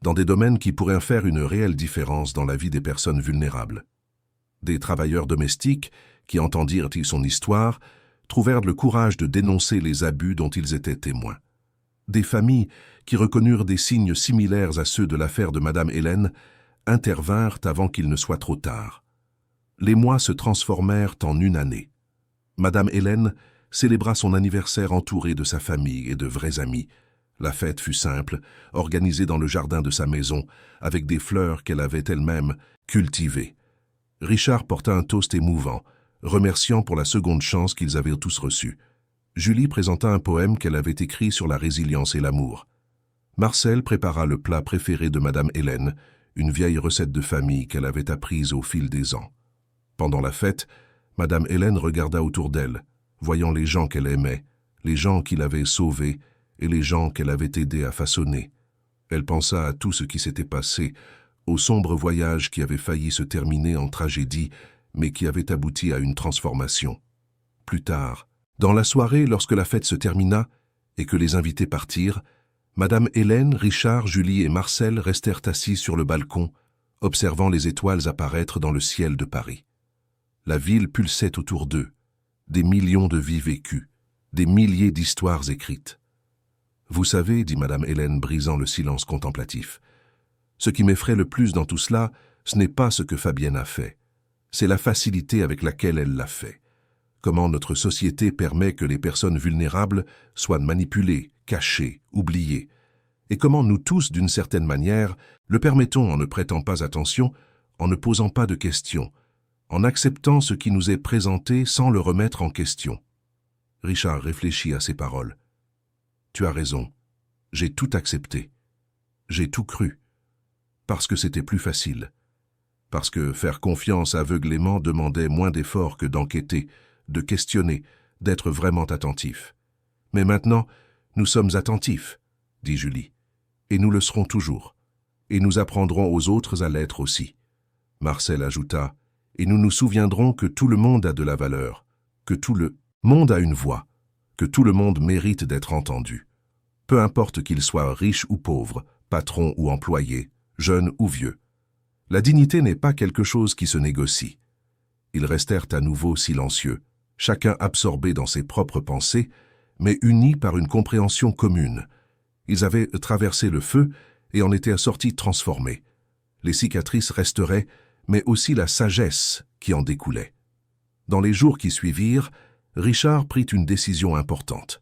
dans des domaines qui pourraient faire une réelle différence dans la vie des personnes vulnérables. Des travailleurs domestiques, qui entendirent son histoire, trouvèrent le courage de dénoncer les abus dont ils étaient témoins. Des familles, qui reconnurent des signes similaires à ceux de l'affaire de Madame Hélène, intervinrent avant qu'il ne soit trop tard. Les mois se transformèrent en une année. Madame Hélène célébra son anniversaire entourée de sa famille et de vrais amis. La fête fut simple, organisée dans le jardin de sa maison, avec des fleurs qu'elle avait elle-même cultivées. Richard porta un toast émouvant, remerciant pour la seconde chance qu'ils avaient tous reçue. Julie présenta un poème qu'elle avait écrit sur la résilience et l'amour. Marcel prépara le plat préféré de Madame Hélène, une vieille recette de famille qu'elle avait apprise au fil des ans. Pendant la fête, Madame Hélène regarda autour d'elle, voyant les gens qu'elle aimait, les gens qui l'avaient sauvée et les gens qu'elle avait aidé à façonner. Elle pensa à tout ce qui s'était passé, au sombre voyage qui avait failli se terminer en tragédie, mais qui avait abouti à une transformation. Plus tard, dans la soirée, lorsque la fête se termina et que les invités partirent, Madame Hélène, Richard, Julie et Marcel restèrent assis sur le balcon, observant les étoiles apparaître dans le ciel de Paris. La ville pulsait autour d'eux, des millions de vies vécues, des milliers d'histoires écrites. « Vous savez, dit Madame Hélène brisant le silence contemplatif, ce qui m'effraie le plus dans tout cela, ce n'est pas ce que Fabienne a fait, c'est la facilité avec laquelle elle l'a fait. Comment notre société permet que les personnes vulnérables soient manipulées, cachées, oubliées, et comment nous tous, d'une certaine manière, le permettons en ne prêtant pas attention, en ne posant pas de questions, en acceptant ce qui nous est présenté sans le remettre en question. » Richard réfléchit à ces paroles. « Tu as raison, j'ai tout accepté, j'ai tout cru, parce que c'était plus facile, parce que faire confiance aveuglément demandait moins d'efforts que d'enquêter, de questionner, d'être vraiment attentif. Mais maintenant, nous sommes attentifs, dit Julie, et nous le serons toujours, et nous apprendrons aux autres à l'être aussi. Marcel ajouta, et nous nous souviendrons que tout le monde a de la valeur, que tout le monde a une voix, que tout le monde mérite d'être entendu. Peu importe qu'il soit riche ou pauvre, patron ou employé, jeune ou vieux. La dignité n'est pas quelque chose qui se négocie. Ils restèrent à nouveau silencieux, chacun absorbé dans ses propres pensées, mais unis par une compréhension commune. Ils avaient traversé le feu et en étaient sortis transformés. Les cicatrices resteraient, mais aussi la sagesse qui en découlait. Dans les jours qui suivirent, Richard prit une décision importante.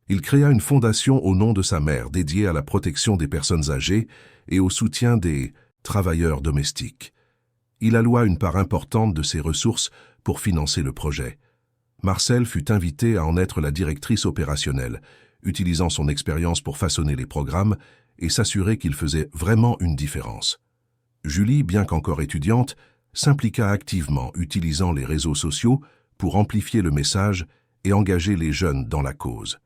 Il créa une fondation au nom de sa mère dédiée à la protection des personnes âgées et au soutien des travailleurs domestiques. Il alloua une part importante de ses ressources pour financer le projet. Marcel fut invité à en être la directrice opérationnelle, utilisant son expérience pour façonner les programmes et s'assurer qu'il faisait vraiment une différence. Julie, bien qu'encore étudiante, s'impliqua activement, utilisant les réseaux sociaux pour amplifier le message et engager les jeunes dans la cause.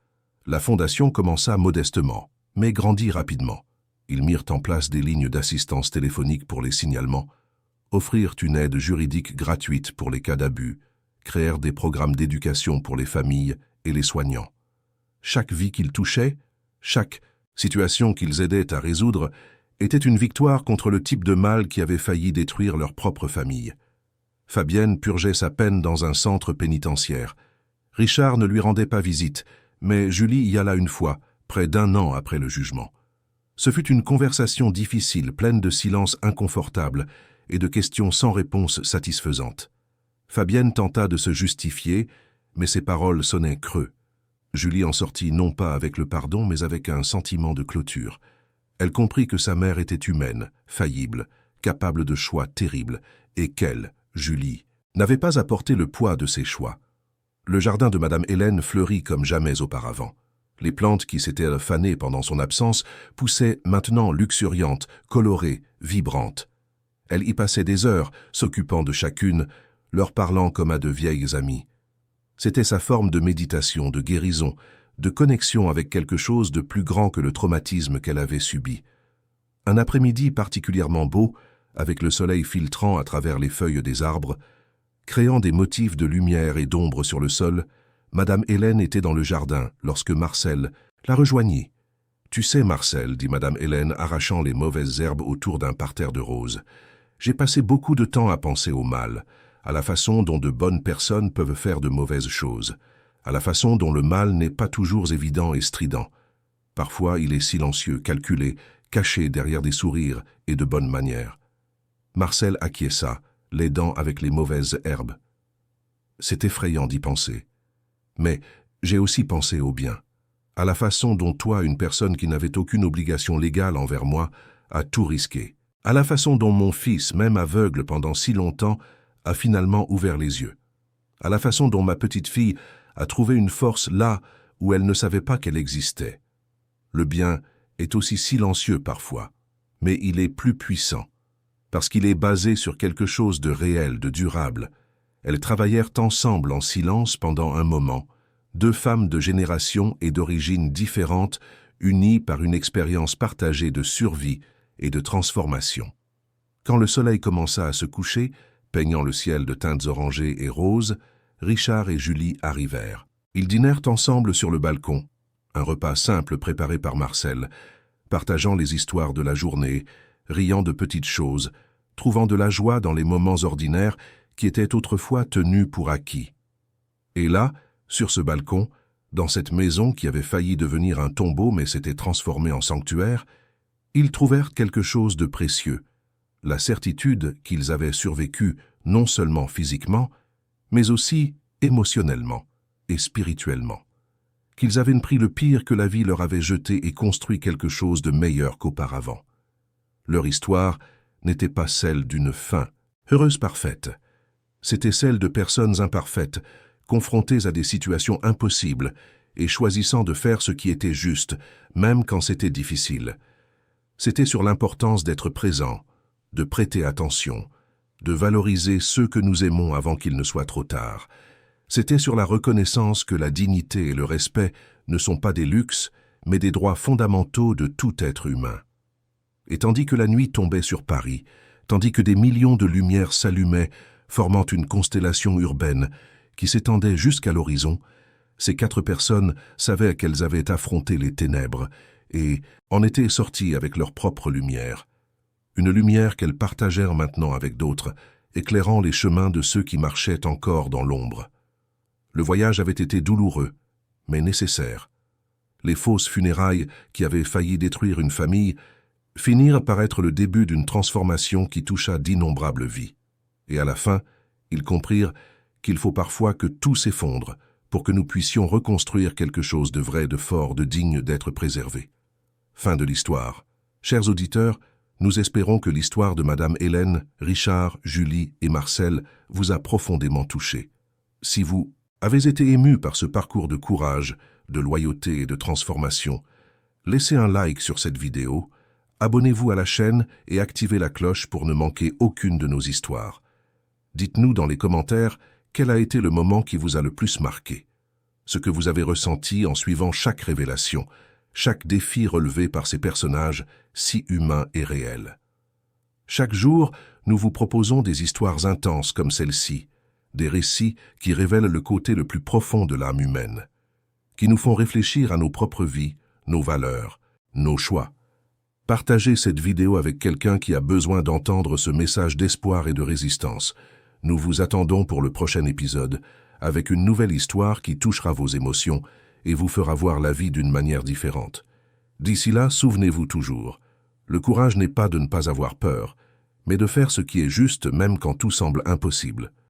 La fondation commença modestement, mais grandit rapidement. Ils mirent en place des lignes d'assistance téléphonique pour les signalements, offrirent une aide juridique gratuite pour les cas d'abus, créèrent des programmes d'éducation pour les familles et les soignants. Chaque vie qu'ils touchaient, chaque situation qu'ils aidaient à résoudre, était une victoire contre le type de mal qui avait failli détruire leur propre famille. Fabienne purgeait sa peine dans un centre pénitentiaire. Richard ne lui rendait pas visite, mais Julie y alla une fois, près d'1 an après le jugement. Ce fut une conversation difficile, pleine de silences inconfortables et de questions sans réponse satisfaisantes. Fabienne tenta de se justifier, mais ses paroles sonnaient creux. Julie en sortit non pas avec le pardon, mais avec un sentiment de clôture. Elle comprit que sa mère était humaine, faillible, capable de choix terribles, et qu'elle, Julie, n'avait pas à porter le poids de ses choix. Le jardin de Madame Hélène fleurit comme jamais auparavant. Les plantes qui s'étaient fanées pendant son absence poussaient maintenant luxuriantes, colorées, vibrantes. Elle y passait des heures, s'occupant de chacune, leur parlant comme à de vieilles amies. C'était sa forme de méditation, de guérison, de connexion avec quelque chose de plus grand que le traumatisme qu'elle avait subi. Un après-midi particulièrement beau, avec le soleil filtrant à travers les feuilles des arbres, créant des motifs de lumière et d'ombre sur le sol, Madame Hélène était dans le jardin lorsque Marcel la rejoignit. « Tu sais, Marcel, dit Madame Hélène, arrachant les mauvaises herbes autour d'un parterre de roses, j'ai passé beaucoup de temps à penser au mal, à la façon dont de bonnes personnes peuvent faire de mauvaises choses, à la façon dont le mal n'est pas toujours évident et strident. Parfois, il est silencieux, calculé, caché derrière des sourires et de bonnes manières. » Marcel acquiesça, les dents avec les mauvaises herbes. C'est effrayant d'y penser. Mais j'ai aussi pensé au bien, à la façon dont toi, une personne qui n'avait aucune obligation légale envers moi, a tout risqué, à la façon dont mon fils, même aveugle pendant si longtemps, a finalement ouvert les yeux, à la façon dont ma petite fille a trouvé une force là où elle ne savait pas qu'elle existait. Le bien est aussi silencieux parfois, mais il est plus puissant, parce qu'il est basé sur quelque chose de réel, de durable. Elles travaillèrent ensemble en silence pendant un moment, deux femmes de génération et d'origines différentes, unies par une expérience partagée de survie et de transformation. Quand le soleil commença à se coucher, peignant le ciel de teintes orangées et roses, Richard et Julie arrivèrent. Ils dînèrent ensemble sur le balcon, un repas simple préparé par Marcel, partageant les histoires de la journée, riant de petites choses, trouvant de la joie dans les moments ordinaires qui étaient autrefois tenus pour acquis. Et là, sur ce balcon, dans cette maison qui avait failli devenir un tombeau mais s'était transformée en sanctuaire, ils trouvèrent quelque chose de précieux, la certitude qu'ils avaient survécu non seulement physiquement, mais aussi émotionnellement et spirituellement, qu'ils avaient pris le pire que la vie leur avait jeté et construit quelque chose de meilleur qu'auparavant. Leur histoire n'était pas celle d'une fin, heureuse parfaite. C'était celle de personnes imparfaites, confrontées à des situations impossibles et choisissant de faire ce qui était juste, même quand c'était difficile. C'était sur l'importance d'être présent, de prêter attention, de valoriser ceux que nous aimons avant qu'il ne soit trop tard. C'était sur la reconnaissance que la dignité et le respect ne sont pas des luxes, mais des droits fondamentaux de tout être humain. Et tandis que la nuit tombait sur Paris, tandis que des millions de lumières s'allumaient, formant une constellation urbaine qui s'étendait jusqu'à l'horizon, ces quatre personnes savaient qu'elles avaient affronté les ténèbres et en étaient sorties avec leur propre lumière. Une lumière qu'elles partagèrent maintenant avec d'autres, éclairant les chemins de ceux qui marchaient encore dans l'ombre. Le voyage avait été douloureux, mais nécessaire. Les fausses funérailles qui avaient failli détruire une famille finirent par être le début d'une transformation qui toucha d'innombrables vies. Et à la fin, ils comprirent qu'il faut parfois que tout s'effondre pour que nous puissions reconstruire quelque chose de vrai, de fort, de digne d'être préservé. Fin de l'histoire. Chers auditeurs, nous espérons que l'histoire de Madame Hélène, Richard, Julie et Marcel vous a profondément touché. Si vous avez été ému par ce parcours de courage, de loyauté et de transformation, laissez un like sur cette vidéo, abonnez-vous à la chaîne et activez la cloche pour ne manquer aucune de nos histoires. Dites-nous dans les commentaires quel a été le moment qui vous a le plus marqué, ce que vous avez ressenti en suivant chaque révélation, chaque défi relevé par ces personnages si humains et réels. Chaque jour, nous vous proposons des histoires intenses comme celle-ci, des récits qui révèlent le côté le plus profond de l'âme humaine, qui nous font réfléchir à nos propres vies, nos valeurs, nos choix. Partagez cette vidéo avec quelqu'un qui a besoin d'entendre ce message d'espoir et de résistance. Nous vous attendons pour le prochain épisode, avec une nouvelle histoire qui touchera vos émotions et vous fera voir la vie d'une manière différente. D'ici là, souvenez-vous toujours, le courage n'est pas de ne pas avoir peur, mais de faire ce qui est juste même quand tout semble impossible.